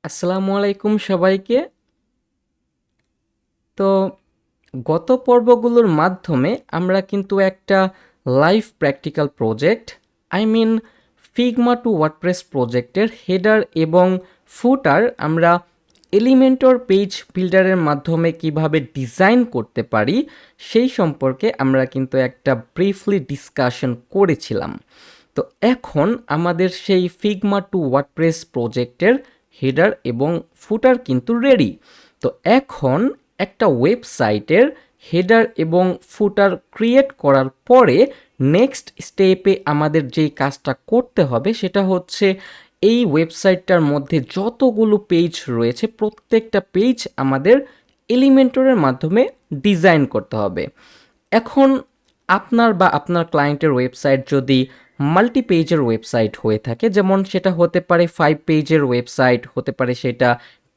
আসসালামু আলাইকুম সবাইকে। তো গত পর্বগুলোর মাধ্যমে আমরা কিন্তু একটা live practical project Figma to WordPress প্রজেক্টের হেডার এবং ফুটার আমরা এলিমেন্টর পেজ বিল্ডারের মাধ্যমে কিভাবে ডিজাইন করতে পারি সেই সম্পর্কে আমরা কিন্তু একটা ব্রিফলি ডিসকাশন করেছিলাম। তো এখন আমাদের সেই ফিগমা টু ওয়ার্ডপ্রেস প্রজেক্টের হেডার এবং ফুটার কিন্তু রেডি। তো এখন একটা ওয়েবসাইটের হেডার এবং ফুটার ক্রিয়েট করার পরে নেক্সট স্টেপে আমাদের যেই কাজটা করতে হবে সেটা হচ্ছে এই ওয়েবসাইটটার মধ্যে যতগুলো পেজ রয়েছে প্রত্যেকটা পেজ আমাদের এলিমেন্টরের মাধ্যমে ডিজাইন করতে হবে। এখন আপনার বা আপনার ক্লায়েন্টের ওয়েবসাইট যদি মাল্টি পেজের ওয়েবসাইট হয়ে থাকে, যেমন সেটা হতে পারে 5 পেজের ওয়েবসাইট, হতে পারে সেটা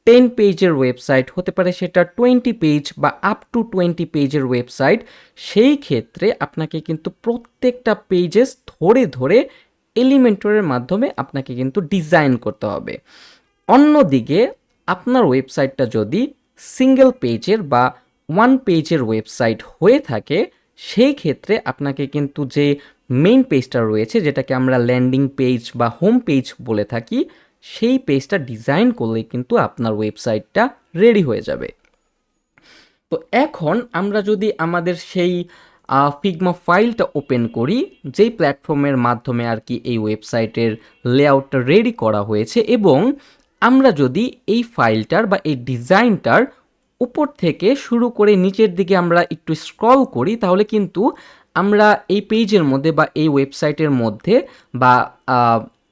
10 পেজের ওয়েবসাইট, হতে পারে সেটা 20 পেজ বা আপ টু 20 পেজের ওয়েবসাইট, সেই ক্ষেত্রে আপনাকে কিন্তু প্রত্যেকটা পেজেস ধরে ধরে এলিমেন্টরের মাধ্যমে আপনাকে কিন্তু ডিজাইন করতে হবে। অন্যদিকে আপনার ওয়েবসাইটটা যদি সিঙ্গেল পেজের বা ওয়ান পেজের ওয়েবসাইট হয়ে থাকে, সেই ক্ষেত্রে আপনাকে কিন্তু যে মেইন পেজটা রয়েছে, যেটাকে আমরা ল্যান্ডিং পেজ বা হোম পেজ বলে থাকি, সেই পেজটা ডিজাইন করলে কিন্তু আপনার ওয়েবসাইটটা রেডি হয়ে যাবে। তো এখন আমরা যদি আমাদের সেই ফিগমা ফাইলটা ওপেন করি, যেই প্ল্যাটফর্মের মাধ্যমে আর কি এই ওয়েবসাইটের লেআউটটা রেডি করা হয়েছে, এবং আমরা যদি এই ফাইলটার বা এই ডিজাইনটার উপর থেকে শুরু করে নিচের দিকে আমরা একটু স্ক্রল করি, তাহলে কিন্তু আমরা এই পেজের মধ্যে বা এই ওয়েবসাইটের মধ্যে বা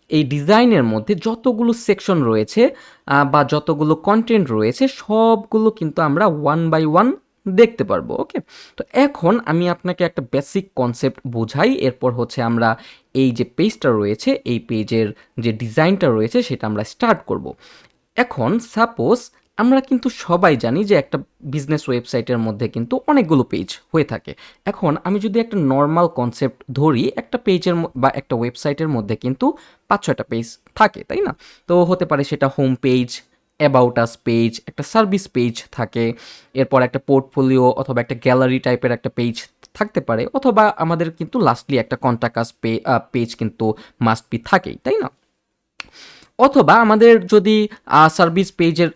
এই ডিজাইনের মধ্যে যতগুলো সেকশন রয়েছে বা যতগুলো কন্টেন্ট রয়েছে সবগুলো কিন্তু আমরা ওয়ান বাই ওয়ান দেখতে পারবো। ওকে, তো এখন আমি আপনাকে একটা বেসিক কনসেপ্ট বোঝাই, এরপর হচ্ছে আমরা এই যে পেজটা রয়েছে এই পেজের যে ডিজাইনটা রয়েছে সেটা আমরা স্টার্ট করব। এখন সাপোজ আমরা কিন্তু সবাই জানি যে একটা বিজনেস ওয়েবসাইটের মধ্যে কিন্তু অনেকগুলো পেজ হয়ে থাকে। এখন আমি যদি একটা নর্মাল কনসেপ্ট ধরি, একটা পেজের বা একটা ওয়েবসাইটের মধ্যে কিন্তু 5-6টা পেজ থাকে, তাই না? তো হতে পারে সেটা home page, about us page, একটা সার্ভিস পেজ থাকে, এরপর একটা পোর্টফোলিও অথবা একটা গ্যালারি টাইপের একটা পেজ থাকতে পারে, অথবা আমাদের কিন্তু লাস্টলি একটা কন্টাক্ট আস পেজ কিন্তু মাস্ট বি থাকেই, তাই না? অথবা আমাদের যদি সার্ভিস পেজের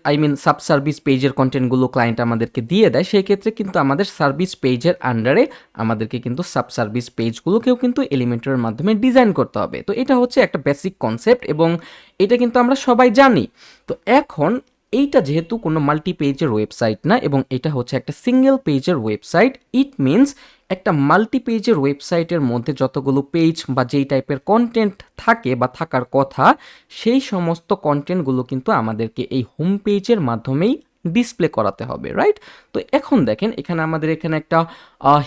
সাব সার্ভিস পেজের কন্টেন্টগুলো ক্লায়েন্ট আমাদেরকে দিয়ে দেয়, সেই ক্ষেত্রে কিন্তু আমাদের সার্ভিস পেজের আন্ডারে আমাদেরকে কিন্তু সাব সার্ভিস পেজগুলোকেও কিন্তু এলিমেন্টরের মাধ্যমে ডিজাইন করতে হবে। তো এটা হচ্ছে একটা বেসিক কনসেপ্ট এবং এটা কিন্তু আমরা সবাই জানি। তো এখন এইটা যেহেতু কোনো মাল্টি পেজের ওয়েবসাইট না এবং এটা হচ্ছে একটা সিঙ্গেল পেজের ওয়েবসাইট, ইট মিনস একটা মাল্টি পেজের ওয়েবসাইটের মধ্যে যতগুলো পেজ বা যেই টাইপের কন্টেন্ট থাকে বা থাকার কথা, সেই সমস্ত কন্টেন্টগুলো কিন্তু আমাদেরকে এই হোম পেজের মাধ্যমেই ডিসপ্লে করাতে হবে, রাইট? তো এখন দেখেন এখানে আমাদের এখানে একটা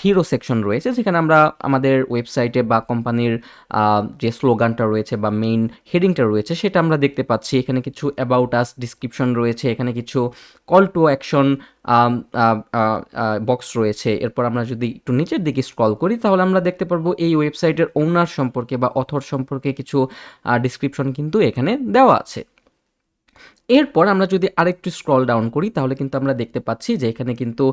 হিরো সেকশন রয়েছে, যেখানে আমরা আমাদের ওয়েবসাইটে বা কোম্পানির যে স্লোগানটা রয়েছে বা মেইন হেডিংটা রয়েছে সেটা আমরা দেখতে পাচ্ছি। এখানে কিছু অ্যাবাউট আস ডিসক্রিপশন রয়েছে, এখানে কিছু কল টু অ্যাকশন বক্স রয়েছে। এরপর আমরা যদি একটু নিচের দিকে স্ক্রল করি তাহলে আমরা দেখতে পারবো এই ওয়েবসাইটের ওনার সম্পর্কে বা অথর সম্পর্কে কিছু ডিসক্রিপশন কিন্তু এখানে দেওয়া আছে। এরপর আমরা যদি আরেকটু স্ক্রল ডাউন করি তাহলে কিন্তু আমরা দেখতে পাচ্ছি যে এখানে কিন্তু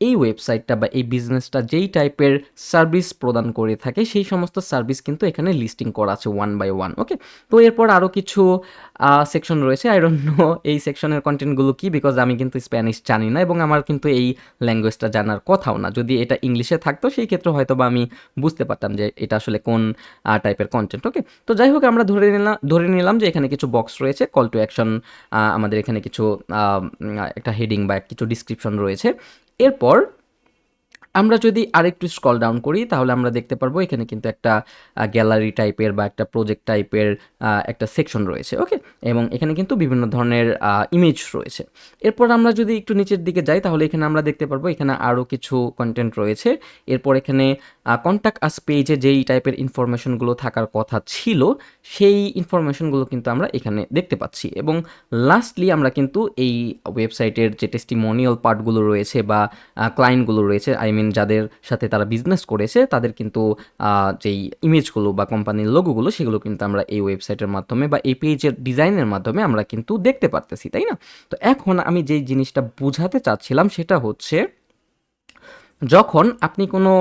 এই ওয়েবসাইটটা বা এই বিজনেসটা যেই টাইপের সার্ভিস প্রদান করে থাকে সেই সমস্ত সার্ভিস কিন্তু এখানে লিস্টিং করা আছে ওয়ান বাই ওয়ান। ওকে, তো এরপর আরও কিছু সেকশন রয়েছে, আই ডোন্ট নো এই সেকশনের কন্টেন্টগুলো কি, বিকজ আমি কিন্তু স্প্যানিশ জানি না এবং আমার কিন্তু এই ল্যাঙ্গুয়েজটা জানার কথাও না। যদি এটা ইংলিশে থাকতো সেই ক্ষেত্রে হয়তো বা আমি বুঝতে পারতাম যে এটা আসলে কোন টাইপের কন্টেন্ট। ওকে, তো যাই হোক আমরা ধরে নিলাম যে এখানে কিছু বক্স রয়েছে, কল টু অ্যাকশন, আমাদের এখানে কিছু একটা হেডিং বা কিছু ডিসক্রিপশন রয়েছে। এরপর আমরা যদি আরেকটু স্ক্রল ডাউন করি তাহলে আমরা দেখতে পারবো এখানে কিন্তু একটা গ্যালারি টাইপের বা একটা প্রজেক্ট টাইপের একটা সেকশন রয়েছে। ওকে, এবং এখানে কিন্তু বিভিন্ন ধরনের ইমেজ রয়েছে। এরপর আমরা যদি একটু নিচের দিকে যাই তাহলে এখানে আমরা দেখতে পারবো এখানে আরও কিছু কন্টেন্ট রয়েছে। এরপর এখানে কন্ট্যাক্ট আস পেজে যেই টাইপের ইনফরমেশনগুলো থাকার কথা ছিল সেই ইনফরমেশনগুলো কিন্তু আমরা এখানে দেখতে পাচ্ছি। এবং লাস্টলি আমরা কিন্তু এই ওয়েবসাইটের যে টেস্টিমোনিয়াল পার্টগুলো রয়েছে বা ক্লায়েন্টগুলো রয়েছে, যাদের সাথে তারা বিজনেস করেছে তাদের কিন্তু যেই ইমেজগুলো বা কোম্পানির লোগোগুলো সেগুলো কিন্তু আমরা এই ওয়েবসাইটের মাধ্যমে বা এই পেজের ডিজাইনের মাধ্যমে আমরা কিন্তু দেখতে পারতেছি, তাই না? তো এখন আমি যেই জিনিসটা বোঝাতে চাচ্ছিলাম সেটা হচ্ছে, যখন আপনি কোনো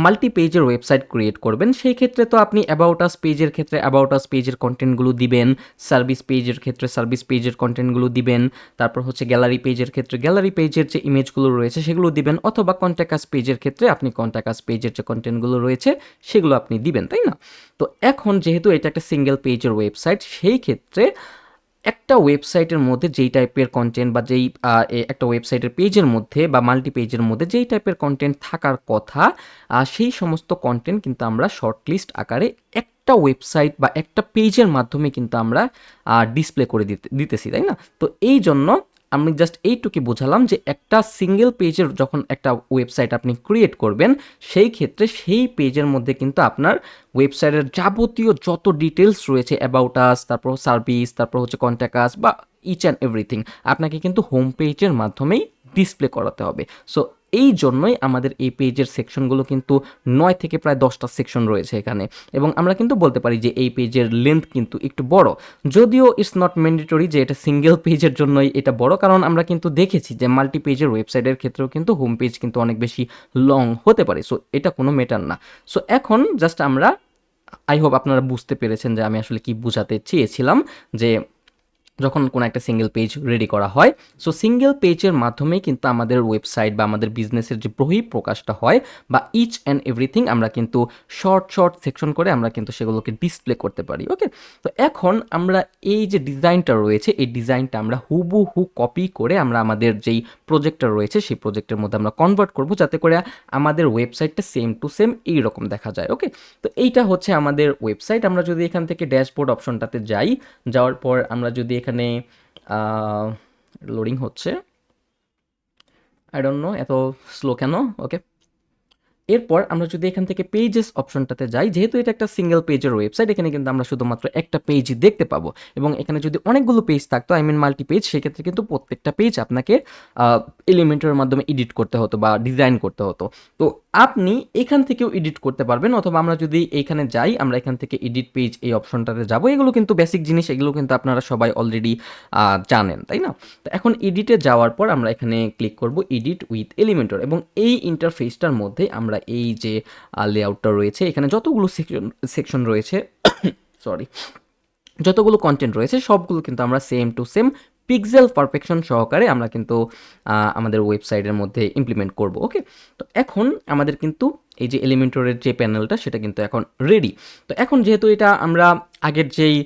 মাল্টি পেজের ওয়েবসাইট ক্রিয়েট করবেন সেই ক্ষেত্রে তো আপনি অ্যাবাউট আস পেজের ক্ষেত্রে অ্যাবাউট আস পেজের কন্টেন্টগুলো দিবেন, সার্ভিস পেজের ক্ষেত্রে সার্ভিস পেজের কন্টেন্টগুলো দিবেন, তারপর হচ্ছে গ্যালারি পেজের ক্ষেত্রে গ্যালারি পেজের যে ইমেজগুলো রয়েছে সেগুলো দিবেন, অথবা কন্ট্যাক্ট আস পেজের ক্ষেত্রে আপনি কন্ট্যাক্ট আস পেজের যে কন্টেন্টগুলো রয়েছে সেগুলো আপনি দিবেন, তাই না? তো এখন যেহেতু এটা একটা সিঙ্গেল পেজের ওয়েবসাইট, সেই ক্ষেত্রে একটা ওয়েবসাইটের মধ্যে যেই টাইপের কন্টেন্ট বা যেই একটা ওয়েবসাইটের পেজের মধ্যে বা মাল্টি পেজের মধ্যে যেই টাইপের কন্টেন্ট থাকার কথা, সেই সমস্ত কন্টেন্ট কিন্তু আমরা শর্ট লিস্ট আকারে একটা ওয়েবসাইট বা একটা পেজের মাধ্যমে কিন্তু আমরা ডিসপ্লে করে দিতেছি, তাই না? তো এই জন্য আমি জাস্ট এইটুকু বোঝালাম যে একটা সিঙ্গেল পেজের যখন একটা ওয়েবসাইট আপনি ক্রিয়েট করবেন সেই ক্ষেত্রে সেই পেজের মধ্যে কিন্তু আপনার ওয়েবসাইটের যাবতীয় যত ডিটেলস রয়েছে অ্যাবাউট আস, তারপর সার্ভিস, তারপর হচ্ছে কন্ট্যাক্ট আস বা ইচ অ্যান্ড এভরিথিং আপনাকে কিন্তু হোম পেজের মাধ্যমেই ডিসপ্লে করাতে হবে। সো এই জন্যই আমাদের এই পেজের সেকশনগুলো কিন্তু 9 থেকে প্রায় 10টা সেকশন রয়েছে এখানে, এবং আমরা কিন্তু বলতে পারি যে এই পেজের লেন্থ কিন্তু একটু বড়, যদিও ইটস নট ম্যান্ডেটরি যে এটা সিঙ্গেল পেজের জন্যই এটা বড়, কারণ আমরা কিন্তু দেখেছি যে মাল্টি পেজের ওয়েবসাইটের ক্ষেত্রেও কিন্তু হোম পেজ কিন্তু অনেক বেশি লং হতে পারে। সো এটা কোনো ম্যাটার না। সো এখন জাস্ট আমরা, আই হোপ আপনারা বুঝতে পেরেছেন যে আমি আসলে কি বোঝাতে চেয়েছিলাম, যে যখন কোনো একটা সিঙ্গেল পেজ রেডি করা হয়, সো সিঙ্গেল পেজের মাধ্যমেই কিন্তু আমাদের ওয়েবসাইট বা আমাদের বিজনেসের যে বহিঃপ্রকাশটা হয় বা ইচ অ্যান্ড এভরিথিং আমরা কিন্তু শর্ট শর্ট সেকশন করে আমরা কিন্তু সেগুলোকে ডিসপ্লে করতে পারি। ওকে, তো এখন আমরা এই যে ডিজাইনটা রয়েছে এই ডিজাইনটা আমরা হুবহু কপি করে আমরা আমাদের যেই প্রজেক্টটা রয়েছে সেই প্রজেক্টের মধ্যে আমরা কনভার্ট করব, যাতে করে আমাদের ওয়েবসাইটটা সেম টু সেম এইরকম দেখা যায়। ওকে, তো এইটা হচ্ছে আমাদের ওয়েবসাইট। আমরা যদি এখান থেকে ড্যাশবোর্ড অপশনটাতে যাই, যাওয়ার পর আমরা যদি এখানে লোডিং হচ্ছে, আই ডোন্ট নো এত স্লো কেন। ওকে, এরপর আমরা যদি এখান থেকে পেজেস অপশনটাতে যাই, যেহেতু এটা একটা সিঙ্গেল পেজের ওয়েবসাইট এখানে কিন্তু আমরা শুধুমাত্র একটা পেজ দেখতে পাবো, এবং এখানে যদি অনেকগুলো পেজ থাকতো, আই মিন মাল্টি পেজ, সেক্ষেত্রে কিন্তু প্রত্যেকটা পেজ আপনাকে এলিমেন্টের মাধ্যমে এডিট করতে হতো বা ডিজাইন করতে হতো। তো আপনি এখান থেকেও এডিট করতে পারবেন, অথবা আমরা যদি এইখানে যাই, আমরা এখান থেকে এডিট পেজ এই অপশনটাতে যাব। এগুলো কিন্তু বেসিক জিনিস, এগুলো কিন্তু আপনারা সবাই অলরেডি জানেন, তাই না? তো এখন এডিটে যাওয়ার পর আমরা এখানে ক্লিক করব এডিট উইথ এলিমেন্টর, এবং এই ইন্টারফেসটার মধ্যে আমরা এই যে লেআউটটা রয়েছে, এখানে যতগুলো সেকশন রয়েছে সরি, যতগুলো কন্টেন্ট রয়েছে সবগুলো কিন্তু আমরা same to same pixel perfection সহকারে আমরা কিন্তু আমাদের ওয়েবসাইটের মধ্যে ইমপ্লিমেন্ট করব। ওকে, তো এখন আমাদের কিন্তু এই যে এলিমেন্টরের যে প্যানেলটা সেটা কিন্তু এখন রেডি। তো এখন যেহেতু এটা আমরা আগের যেই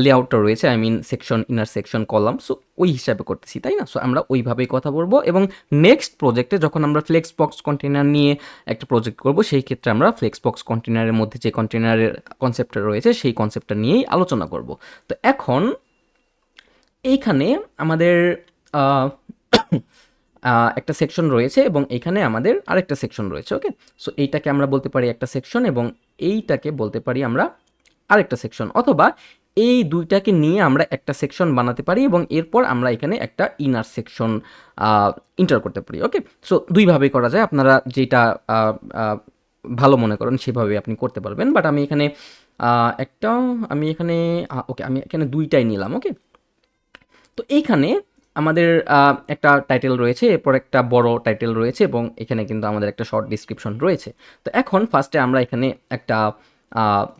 লেআউটটা রয়েছে, I mean section, inner section, column, so ওই হিসাবে করতেছি, তাই না? সো আমরা ওইভাবেই কথা বলবো, এবং নেক্সট প্রজেক্টে যখন আমরা ফ্লেক্স বক্স কন্টেনার নিয়ে একটা প্রজেক্ট করব সেই ক্ষেত্রে আমরা ফ্লেক্স বক্স কন্টেনারের মধ্যে যে কন্টেনারের কনসেপ্টটা রয়েছে সেই কনসেপ্টটা নিয়েই আলোচনা করব। তো এখন এইখানে আমাদের আহ, একটা সেকশন রয়েছে এবং এইখানে আমাদের আরেকটা সেকশন রয়েছে। ওকে, সো এইটাকে আমরা বলতে পারি একটা সেকশন, এবং এইটাকে বলতে পারি আমরা আরেকটা সেকশন, অথবা এই দুইটাকে নিয়ে আমরা একটা সেকশন বানাতে পারি এবং এরপর আমরা এখানে একটা ইনার সেকশন ইন্টার করতে পারি। ওকে, সো দুইভাবেই করা যায়, আপনারা যেটা ভালো মনে করেন সেভাবে আপনি করতে পারবেন। বাট আমি এখানে একটা আমি এখানে ওকে আমি এখানে দুইটাই নিলাম। ওকে, তো এইখানে আমাদের একটা টাইটেল রয়েছে, এরপর একটা বড় টাইটেল রয়েছে, এবং এখানে কিন্তু আমাদের একটা শর্ট ডিসক্রিপশন রয়েছে। তো এখন ফার্স্টে আমরা এখানে একটা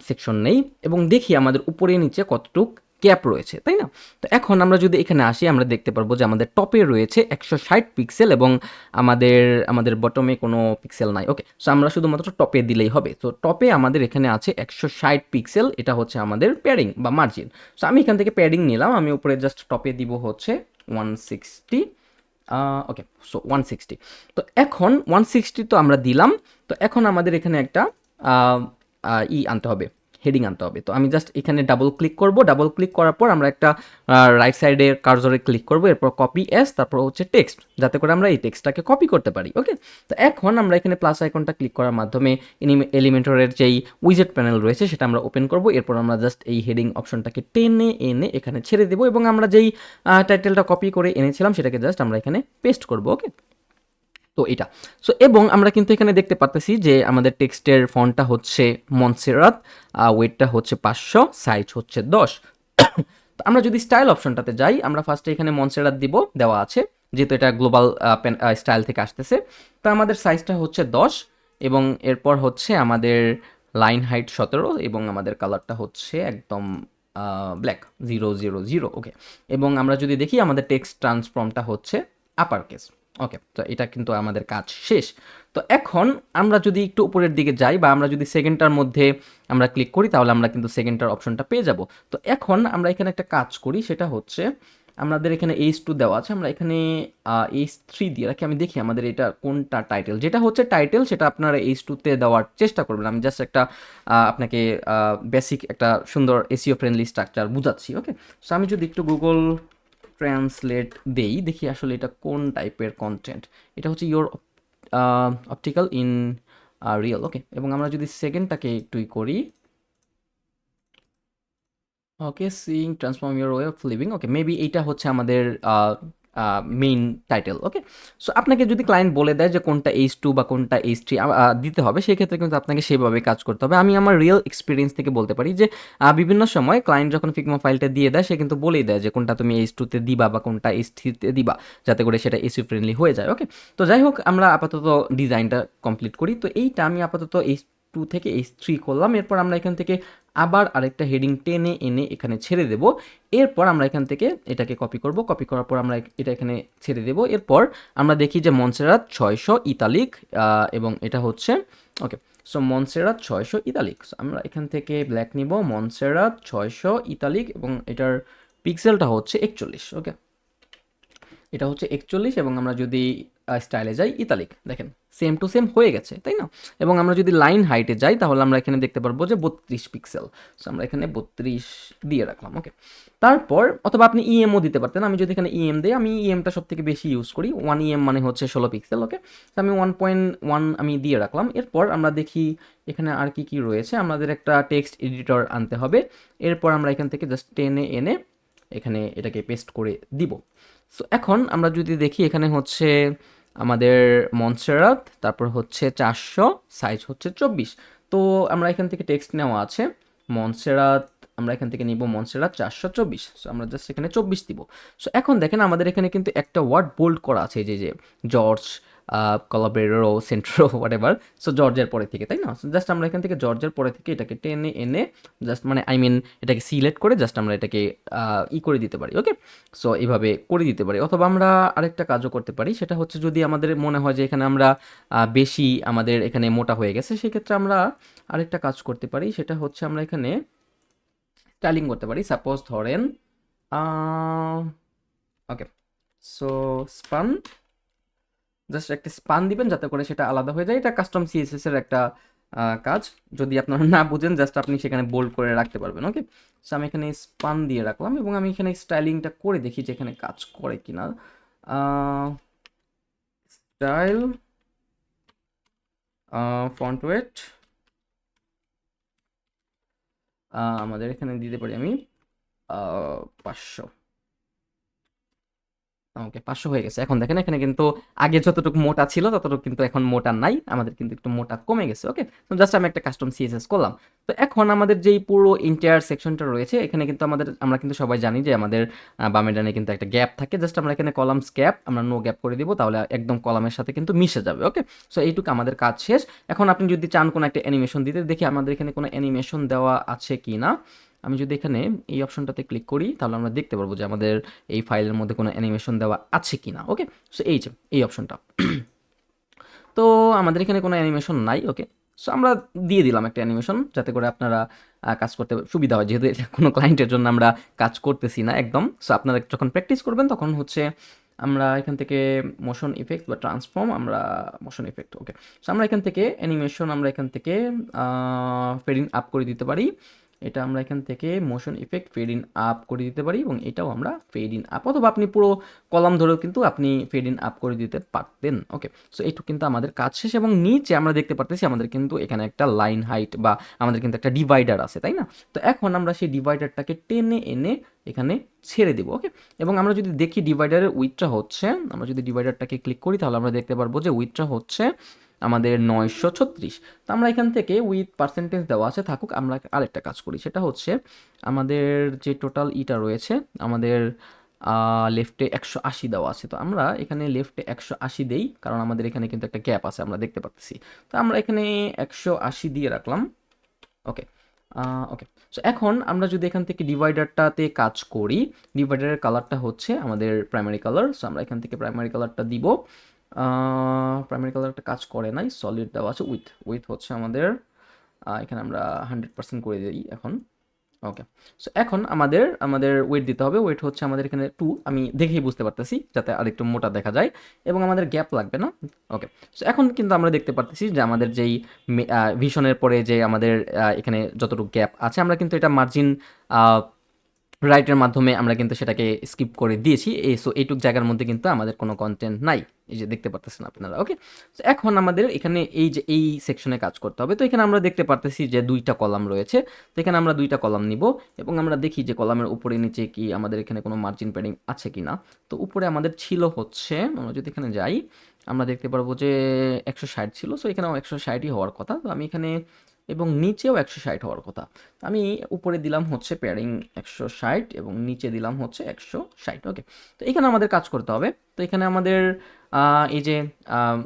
সেকশন নেই এবং দেখি আমাদের উপরে নিচে কতটুক গ্যাপ রয়েছে, তাই না? তো এখন আমরা যদি এখানে আসি আমরা দেখতে পারবো যে আমাদের টপে রয়েছে 160 পিক্সেল এবং আমাদের আমাদের বটমে কোনো পিক্সেল নাই। ওকে, সো আমরা শুধুমাত্র টপে দিলেই হবে। তো টপে আমাদের এখানে আছে 160 পিক্সেল, এটা হচ্ছে আমাদের প্যাডিং বা মার্জিন। সো আমি এখান থেকে প্যাডিং নিলাম, আমি উপরে জাস্ট টপে দিব হচ্ছে 160। ওকে, সো 160। তো এখন 160 তো আমরা দিলাম। তো এখন আমাদের এখানে একটা আনতে হবে, হেডিং আনতে হবে। তো আমি জাস্ট এখানে ডাবল ক্লিক করব, ডাবল ক্লিক করার পর আমরা একটা রাইট সাইডে কার্সরে ক্লিক করব, এরপর কপি এস, তারপর হচ্ছে টেক্সট, যাতে করে আমরা এই টেক্সটটাকে কপি করতে পারি। ওকে, তো এখন আমরা এখানে প্লাস আইকনটা ক্লিক করার মাধ্যমে এলিমেন্টরের যেই উইজেট প্যানেল রয়েছে সেটা আমরা ওপেন করব। এরপর আমরা জাস্ট এই হেডিং অপশনটাকে টেনে এনে এখানে ছেড়ে দেবো এবং আমরা যেই টাইটেলটা কপি করে এনেছিলাম সেটাকে জাস্ট আমরা এখানে পেস্ট করব। ওকে, তো এটা সো এবং আমরা কিন্তু এখানে দেখতে পারতেছি যে আমাদের টেক্সটের ফন্টটা হচ্ছে মনসেরাত, ওয়েটটা হচ্ছে 500, সাইজ হচ্ছে 10। তো আমরা যদি স্টাইল অপশনটাতে যাই, আমরা ফার্স্টে এখানে মনসেরাত দিব, দেওয়া আছে যেহেতু এটা গ্লোবাল স্টাইল থেকে আসতেছে। তো আমাদের সাইজটা হচ্ছে 10 এবং এরপর হচ্ছে আমাদের লাইন হাইট 17 এবং আমাদের কালারটা হচ্ছে একদম ব্ল্যাক 000, ওকে। এবং আমরা যদি দেখি আমাদের টেক্সট ট্রান্সফর্মটা হচ্ছে আপার কেস, ওকে। তো এটা কিন্তু আমাদের কাজ শেষ। তো এখন আমরা যদি একটু উপরের দিকে যাই বা আমরা যদি সেকেন্ডটার মধ্যে আমরা ক্লিক করি তাহলে আমরা কিন্তু সেকেন্ডটার অপশনটা পেয়ে যাব। তো এখন আমরা এখানে একটা কাজ করি, সেটা হচ্ছে আমাদের এখানে H2 দেওয়া আছে, আমরা এখানে H3 দিয়ে রাখি। আমি দেখি আমাদের এটা কোনটা টাইটেল, যেটা হচ্ছে টাইটেল সেটা আপনারা H2 তে দেওয়ার চেষ্টা করবেন। আমি জাস্ট একটা আপনাকে বেসিক একটা সুন্দর এসইও ফ্রেন্ডলি স্ট্রাকচার বুঝাচ্ছি, ওকে। সো আমি যদি একটু গুগল ট্রান্সলেট দেই, দেখি আসলে এটা কোন টাইপের কন্টেন্ট। এটা হচ্ছে your optical in real, okay. এবং আমরা যদি সেকেন্ডটাকে একটুই করি, okay, seeing transform your way of living, okay, maybe এইটা হচ্ছে আমাদের মেইন টাইটেল, ওকে। সো আপনাকে যদি ক্লায়েন্ট বলে দেয় যে কোনটা H2 বা কোনটা H3 দিতে হবে, সেক্ষেত্রে কিন্তু আপনাকে সেভাবে কাজ করতে হবে। আমি আমার রিয়েল এক্সপিরিয়েন্স থেকে বলতে পারি যে বিভিন্ন সময় ক্লায়েন্ট যখন ফিগমা ফাইলটা দিয়ে দেয়, সে কিন্তু বলেই দেয় যে কোনটা তুমি H2 তে দিবা বা কোনটা H3 তে দিবা, যাতে করে সেটা এসইও ফ্রেন্ডলি হয়ে যায়, ওকে। তো যাই হোক, আমরা আপাতত ডিজাইনটা কমপ্লিট করি। তো এইটা আমি আপাতত H2 থেকে H3 করলাম। এরপর আমরা এখান থেকে আবার আরেকটা হেডিং টেনে এনে এখানে ছেড়ে দেব। এরপর আমরা এখান থেকে এটাকে কপি করব, কপি করার পর আমরা এটা এখানে ছেড়ে দেব। এরপর আমরা দেখি যে মনসেরাত 600 ইতালিক, এবং এটা হচ্ছে, ওকে। সো মনসেরাত 600 ইতালিক, আমরা এখান থেকে ব্ল্যাক নিব, মনসেরাত 600 ইতালিক, এবং এটার পিক্সেলটা হচ্ছে 41, ওকে। এটা হচ্ছে 41 এবং আমরা যদি স্টাইলে যাই ইতালিক, দেখেন সেম টু সেম হয়ে গেছে, তাই না? এবং আমরা যদি লাইন হাইটে যাই তাহলে আমরা এখানে দেখতে পারবো যে 32 পিক্সেল। সো আমরা এখানে 32 দিয়ে রাখলাম, ওকে। তারপর অথবা আপনি ইএমও দিতে পারতেন। আমি যদি এখানে ইএম দিই, আমি ইএমটা সব থেকে বেশি ইউজ করি, 1 ইএম মানে হচ্ছে 16 পিক্সেল, ওকে। তো আমি 1.1 আমি দিয়ে রাখলাম। এরপর আমরা দেখি এখানে আর কি কি রয়েছে। আমাদের একটা টেক্সট এডিটর আনতে হবে। এরপর আমরা এখান থেকে জাস্ট টেনে এনে এখানে এটাকে পেস্ট করে দিব। সো এখন আমরা যদি দেখি এখানে হচ্ছে আমাদের মনসেরাত, তারপর হচ্ছে 400, সাইজ হচ্ছে 24। তো আমরা এখান থেকে টেক্সট নেওয়া আছে মনসেরাত, আমরা এখান থেকে নিব মনসেরাত 424। সো আমরা জাস্ট এখানে 24 দিব। সো এখন দেখেন আমাদের এখানে কিন্তু একটা ওয়ার্ড বোল্ড করা আছে, যে জর্জ, কলাবেরো, সেন্ট্রো, হোয়াট এভার। সো জর্জের পরে থেকে, তাই না? জাস্ট আমরা এখান থেকে জর্জের পরে থেকে এটাকে টেনে এনে জাস্ট মানে এটাকে সিলেক্ট করে জাস্ট আমরা এটাকে করে দিতে পারি, ওকে। সো এইভাবে করে দিতে পারি। অথবা আমরা আরেকটা কাজও করতে পারি, সেটা হচ্ছে যদি আমাদের মনে হয় যে এখানে আমরা বেশি আমাদের এখানে মোটা হয়ে গেছে, সেক্ষেত্রে আমরা আরেকটা কাজ করতে পারি, সেটা হচ্ছে আমরা এখানে স্টাইলিং করতে পারি। সাপোজ ধরেন ওকে, সো স্পান, জাস্ট একটা স্পান দিবেন যাতে করে সেটা আলাদা হয়ে যায়। এটা কাস্টম সিএসএস এর একটা কাজ। যদি আপনারা না বুঝেন জাস্ট আপনি সেখানে বোল্ড করে রাখতে পারবেন, ওকে। সো আমি এখানে স্পান দিয়ে রাখলাম এবং আমি এখানে স্টাইলিংটা করে দেখি যে এখানে কাজ করে কিনা। স্টাইল, ফন্ট ওয়েট, আমাদের এখানে দিতে পারি আমি 500, ওকে। 500 হয়ে গেছে। এখন দেখেন এখানে কিন্তু আগে যতটুকু মোটা ছিল ততটুকু কিন্তু এখন মোটা নাই, আমাদের কিন্তু একটু মোটা কমে গেছে, ওকে। তো জাস্ট আমি একটা কাস্টম সিএসএস করলাম। তো এখন আমাদের যেই পুরো এন্টায়ার সেকশনটা রয়েছে, এখানে কিন্তু আমরা কিন্তু সবাই জানি যে আমাদের বামে ডানে কিন্তু একটা গ্যাপ থাকে। জাস্ট আমরা এখানে কলামস গ্যাপ আমরা নো গ্যাপ করে দিব, তাহলে একদম কলামের সাথে কিন্তু মিশে যাবে, ওকে। সো এইটুকু আমাদের কাজ শেষ। এখন আপনি যদি চান কোনো একটা অ্যানিমেশন দিতে, দেখি আমাদের এখানে কোনো অ্যানিমেশন দেওয়া আছে কি না। আমি যদি এখানে এই অপশনটাতে ক্লিক করি তাহলে আমরা দেখতে পারবো যে আমাদের এই ফাইলের মধ্যে কোনো অ্যানিমেশন দেওয়া আছে কি না, ওকে। সো এই অপশনটা। তো আমাদের এখানে কোনো অ্যানিমেশন নাই, ওকে। সো আমরা দিয়ে দিলাম একটা অ্যানিমেশন যাতে করে আপনারা কাজ করতে সুবিধা হয়, যেহেতু এটা কোনো ক্লায়েন্টের জন্য আমরা কাজ করতেছি না একদম। সো আপনারা যখন প্র্যাকটিস করবেন তখন হচ্ছে আমরা এখান থেকে মোশন ইফেক্ট বা ট্রান্সফর্ম, আমরা মোশন ইফেক্ট, ওকে। সো আমরা এখান থেকে অ্যানিমেশন আমরা এখান থেকে ফেডিং আপ করে দিতে পারি এটা আমরা এখান থেকে motion effect fade in up করে দিতে পারি এবং এটাও আমরা ফেড ইন আপ, অথবা আপনি পুরো কলাম ধরেও কিন্তু আপনি ফেড ইন আপ করে দিতে পারতেন। ওকে, সো এইটুকু কিন্তু আমাদের কাজ শেষ এবং নিচে আমরা দেখতে পারতেছি আমাদের কিন্তু এখানে একটা লাইন হাইট বা আমাদের কিন্তু একটা ডিভাইডার আছে, তাই না? তো এখন আমরা সেই ডিভাইডারটাকে টেনে এনে এখানে ছেড়ে দেবো। ওকে, এবং আমরা যদি দেখি ডিভাইডারের উইথটা হচ্ছে, আমরা যদি ডিভাইডারটাকে ক্লিক করি তাহলে আমরা দেখতে পারবো যে উইথটা হচ্ছে আমাদের 936। তো আমরা এখান থেকে উইথ পার্সেন্টেজ দেওয়া আছে থাকুক, আমরা আরেকটা কাজ করি, সেটা হচ্ছে আমাদের যে টোটাল ইটা রয়েছে আমাদের লেফটে 180 দেওয়া আছে, তো আমরা এখানে লেফটে 180 দেই, কারণ আমাদের এখানে কিন্তু একটা গ্যাপ আছে আমরা দেখতে পাচ্ছি। তো আমরা এখানে 180 দিয়ে রাখলাম। ওকে, ওকে, সো এখন আমরা যদি এখান থেকে ডিভাইডারটাতে কাজ করি, ডিভাইডারের কালারটা হচ্ছে আমাদের প্রাইমারি কালার, সো আমরা এখান থেকে প্রাইমারি কালারটা দিব। প্রাইমারি কালারটা কাজ করে নাই, সলিড দেওয়া আছে। উইথ উইথ হচ্ছে আমাদের এখানে আমরা 100% করে দিই এখন। ওকে, সো এখন আমাদের আমাদের ওয়েট দিতে হবে, ওয়েট হচ্ছে আমাদের এখানে 2, আমি দেখেই বুঝতে পারতেছি যাতে আরেকটু মোটা দেখা যায় এবং আমাদের গ্যাপ লাগবে না। ওকে, সো এখন কিন্তু আমরা দেখতে পারতেছি যে আমাদের যেই ভিশনের পরে যে আমাদের এখানে যতটুকু গ্যাপ আছে আমরা কিন্তু এটা মার্জিন রাইটের মাধ্যমে আমরা কিন্তু সেটাকে স্কিপ করে দিয়েছি। সো এইটুক জায়গার মধ্যে কিন্তু আমাদের কোনো কন্টেন্ট নাই, এই যে দেখতে পারতেছেন আপনারা। ওকে, তো এখন আমাদের এখানে এই যে এই সেকশনে কাজ করতে হবে। তো এখানে আমরা দেখতে পারতেছি যে 2টা কলাম রয়েছে, তো এখানে আমরা 2টা কলাম নিব এবং আমরা দেখি যে কলামের উপরে নিচে কি আমাদের এখানে কোনো মার্জিন প্যাডিং আছে কি না। তো উপরে আমাদের ছিল হচ্ছে, আমরা যদি এখানে যাই আমরা দেখতে পারবো যে 160 ছিল, সো এখানেও 160ই হওয়ার কথা। তো আমি এখানে এবং নিচেও 160 হওয়ার কথা, আমি উপরে দিলাম হচ্ছে প্যাডিং 160 এবং নিচে দিলাম হচ্ছে 160। ওকে, তো এখানে আমাদের কাজ করতে হবে। তো এখানে আমাদের এই যে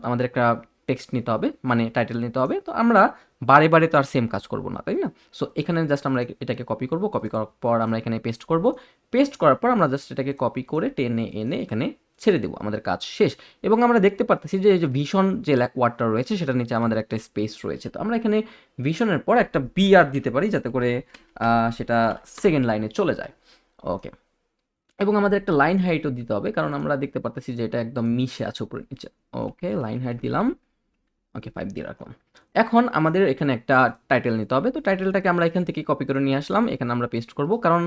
আমাদের একটা টেক্সট নিতে হবে, মানে টাইটেল নিতে হবে। তো আমরা বারে বারে তো আর সেম কাজ করব না, তাই না? সো এখানে জাস্ট আমরা এটাকে কপি করব, কপি করার পর আমরা এখানে পেস্ট করব, পেস্ট করার পর আমরা জাস্ট এটাকে কপি করে টেনে এনে এখানে ছেড়ে দেবো, আমাদের কাজ শেষ। এবং আমরা দেখতে পারতেছি যে এই যে ভীষণ যে ওয়ার্ডটা রয়েছে সেটার নিচে আমাদের একটা স্পেস রয়েছে, তো আমরা এখানে ভীষণের পর একটা বিআর দিতে পারি যাতে করে সেটা সেকেন্ড লাইনে চলে যায়। ওকে, এবং আমাদের একটা লাইন হাইটও দিতে হবে, কারণ আমরা দেখতে পারতেছি যে এটা একদম মিশে আছে উপরে নিচে। ওকে, লাইন হাইট দিলাম। ওকে, 5 দিয়ে রাখলাম। এখন আমাদের এখানে একটা টাইটেল নিতে হবে, তো টাইটেলটাকে আমরা এখান থেকে কপি করে নিয়ে আসলাম, এখানে আমরা পেস্ট করব, কারণ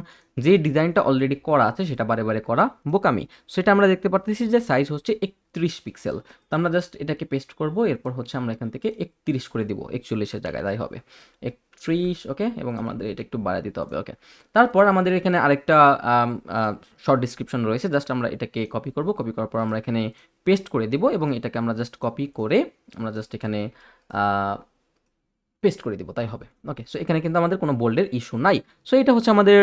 যে ডিজাইনটা অলরেডি করা আছে সেটা বারে বারে করা বোকামি। সেটা আমরা দেখতে পারতেছি যে সাইজ হচ্ছে 31 পিক্সেল, তো আমরা জাস্ট এটাকে পেস্ট করব, এরপর হচ্ছে আমরা এখান থেকে 31 করে দিব, 41-এর জায়গায় তাই হবে 31। ওকে, এবং আমাদের এটা একটু বাড়ায় দিতে হবে। ওকে, তারপর আমাদের এখানে আরেকটা শর্ট ডিসক্রিপশন রয়েছে, জাস্ট আমরা এটাকে কপি করব, কপি করার পর আমরা এখানে পেস্ট করে দিব এবং এটাকে আমরা জাস্ট কপি করে আমরা জাস্ট এখানে পেস্ট করে দিব, তাই হবে। ওকে, সো এখানে কিন্তু আমাদের কোনো বোল্ডের ইস্যু নাই। সো এটা হচ্ছে আমাদের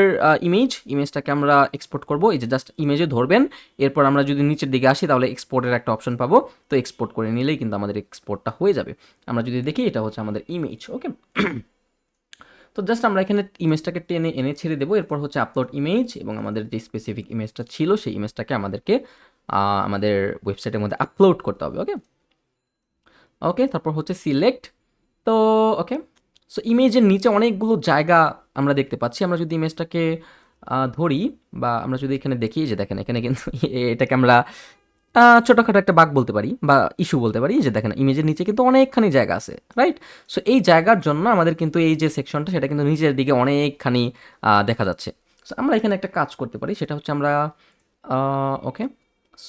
ইমেজটাকে আমরা এক্সপোর্ট করব, এই যে জাস্ট ইমেজে ধরবেন, এরপর আমরা যদি নিচের দিকে আসি তাহলে এক্সপোর্টের একটা অপশন পাবো, তো এক্সপোর্ট করে নিলেই কিন্তু আমাদের এক্সপোর্টটা হয়ে যাবে। আমরা যদি দেখি এটা হচ্ছে আমাদের ইমেজ। ওকে, তো জাস্ট আমরা এখানে ইমেজটাকে টেনে এনে ছেড়ে দেবো, এরপর হচ্ছে আপলোড ইমেজ এবং আমাদের যে স্পেসিফিক ইমেজটা ছিল সেই ইমেজটাকে আমাদেরকে আমাদের ওয়েবসাইটের মধ্যে আপলোড করতে হবে। ওকে, ওকে, তারপর হচ্ছে সিলেক্ট। তো ওকে, সো ইমেজের নিচে অনেকগুলো জায়গা আমরা দেখতে পাচ্ছি, আমরা যদি ইমেজটাকে ধরি বা আমরা যদি এখানে দেখি, যে দেখেন এখানে কিন্তু এটাকে আমরা ছোটোখাটো একটা বাগ বলতে পারি বা ইস্যু বলতে পারি, যে দেখেন ইমেজের নিচে কিন্তু অনেকখানি জায়গা আছে, রাইট? সো এই জায়গার জন্য আমাদের কিন্তু এই যে সেকশনটা সেটা কিন্তু নিচের দিকে অনেকখানি দেখা যাচ্ছে। সো আমরা এখানে একটা কাজ করতে পারি, সেটা হচ্ছে আমরা ওকে,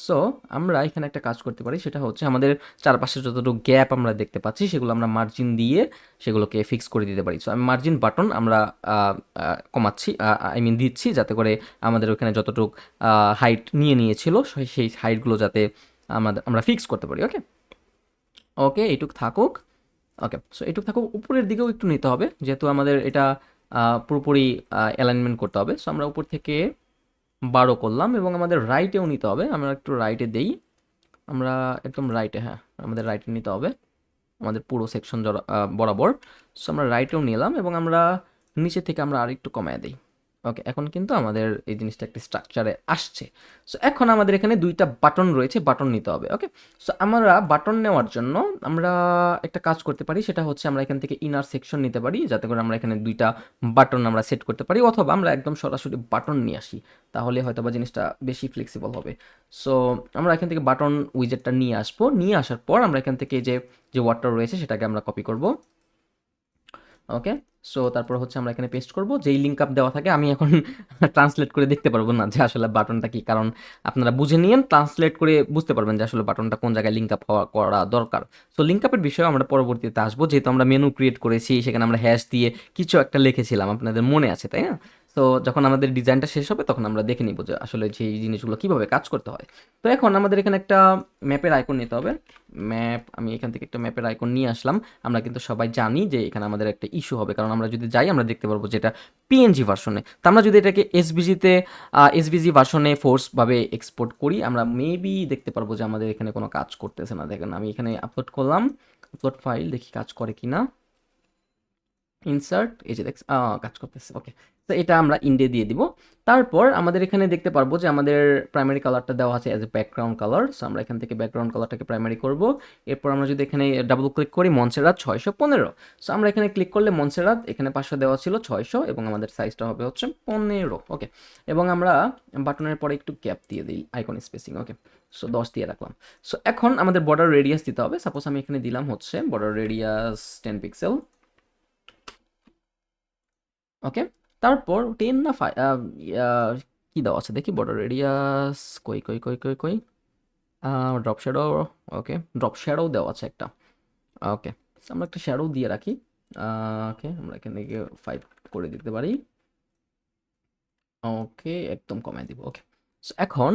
সো আমরা এখানে একটা কাজ করতে পারি, সেটা হচ্ছে আমাদের চারপাশে যতটুকু গ্যাপ আমরা দেখতে পাচ্ছি সেগুলো আমরা মার্জিন দিয়ে সেগুলোকে ফিক্স করে দিতে পারি। সো আমি মার্জিন বাটন আমরা কমাচ্ছি, আই মিন দিচ্ছি, যাতে করে আমাদের ওখানে যতটুকু হাইট নিয়েছিল সেই হাইটগুলো যাতে আমরা ফিক্স করতে পারি। ওকে, ওকে, এইটুক থাকুক। ওকে, সো এইটুক থাকুক, উপরের দিকেও একটু নিতে হবে যেহেতু আমাদের এটা পুরোপুরি অ্যালাইনমেন্ট করতে হবে। সো আমরা উপর থেকে 12 করলাম এবং আমাদের রাইটেও নিতে হবে, আমরা একটু রাইটে দেই, আমরা একদম রাইটে, হ্যাঁ আমাদের রাইটে নিতে হবে আমাদের পুরো সেকশন বরাবর। সো আমরা রাইটেও নিলাম এবং আমরা নিচে থেকে আমরা আরেকটু কমায় দিই। ওকে, এখন কিন্তু আমাদের এই জিনিসটা একটা স্ট্রাকচারে আসছে। সো এখন আমাদের এখানে 2টা বাটন রয়েছে, বাটন নিতে হবে। ওকে, সো আমরা বাটন নেওয়ার জন্য আমরা একটা কাজ করতে পারি, সেটা হচ্ছে আমরা এখান থেকে ইনার সেকশন নিতে পারি যাতে করে আমরা এখানে 2টা বাটন আমরা সেট করতে পারি, অথবা আমরা একদম সরাসরি বাটন নিয়ে আসি, তাহলে হয়তো বা জিনিসটা বেশি ফ্লেক্সিবল হবে। সো আমরা এখান থেকে বাটন উইজেটটা নিয়ে আসবো, নিয়ে আসার পর আমরা এখান থেকে যে ওয়ার্ডটা রয়েছে সেটাকে আমরা কপি করব, ওকে, সো তারপর হচ্ছে আমরা এখানে পেস্ট করব, যেই লিঙ্ক আপ দেওয়া থাকে। আমি এখন ট্রান্সলেট করে দেখতে পারবো না যে আসলে বাটনটা কি, কারণ আপনারা বুঝে নিয়েন, ট্রান্সলেট করে বুঝতে পারবেন যে আসলে বাটনটা কোন জায়গায় লিঙ্ক আপ হওয়া করা দরকার। সো লিঙ্ক আপের বিষয়ে আমরা পরবর্তীতে আসবো, যেহেতু আমরা মেনু ক্রিয়েট করেছি, সেখানে আমরা হ্যাশ দিয়ে কিছু একটা লিখেছিলাম, আপনাদের মনে আছে তাই না? তো যখন আমাদের ডিজাইনটা শেষ হবে তখন আমরা দেখে নিব যে আসলে সেই জিনিসগুলো কিভাবে কাজ করতে হয়। তো এখন আমাদের এখানে একটা ম্যাপের আইকন নিতে হবে। ম্যাপ, আমি এখান থেকে একটা ম্যাপের আইকন নিয়ে আসলাম। আমরা কিন্তু সবাই জানি যে এখানে আমাদের একটা ইস্যু হবে, কারণ আমরা যদি যাই আমরা দেখতে পারবো যে এটা পিএনজি ভার্সনে। তো আমরা যদি এটাকে এসভিজিতে এসভিজি ভার্সনে ফোর্সভাবে এক্সপোর্ট করি, আমরা মেবি দেখতে পারবো যে আমাদের এখানে কোনো কাজ করতেছে না। দেখেন আমি এখানে আপলোড করলাম, আপলোড ফাইল, দেখি কাজ করে কিনা। ইনসার্ট, এই যে দেখ কাজ করতেছে। ওকে, তো এটা আমরা ইন্ডে দিয়ে দিব। তারপর আমাদের এখানে দেখতে পারবো যে আমাদের প্রাইমারি কালারটা দেওয়া আছে as a background colour. So আমরা এখান থেকে ব্যাকগ্রাউন্ড কালারটাকে প্রাইমারি করব। এরপর আমরা যদি এখানে ডাবল ক্লিক করি, মনসেরাত 615। সো আমরা এখানে ক্লিক করলে মনসেরাত, এখানে 500 দেওয়া ছিল, 600, এবং আমাদের সাইজটা হবে হচ্ছে 15। ওকে, এবং আমরা বাটনের পরে একটু গ্যাপ দিয়ে দিই, আইকন স্পেসিং। ওকে, সো 10 দিয়ে রাখলাম। সো এখন আমাদের বর্ডার রেডিয়াস দিতে হবে। সাপোজ আমি এখানে দিলাম হচ্ছে বর্ডার রেডিয়াস 10 পিক্সেল। ওকে, তারপর 10 না 5, কি দেওয়া আছে দেখি, বর্ডার রেডিয়াস কই কই কই কই কই, ড্রপ শ্যাডো। ওকে, ড্রপ শ্যাডো দেওয়া আছে একটা। ওকে, আমরা একটা শ্যাডো দিয়ে রাখি। ওকে, আমরা এখান থেকে 5 করে দিতে পারি। ওকে, একদম কমাই দিব। ওকে, সো এখন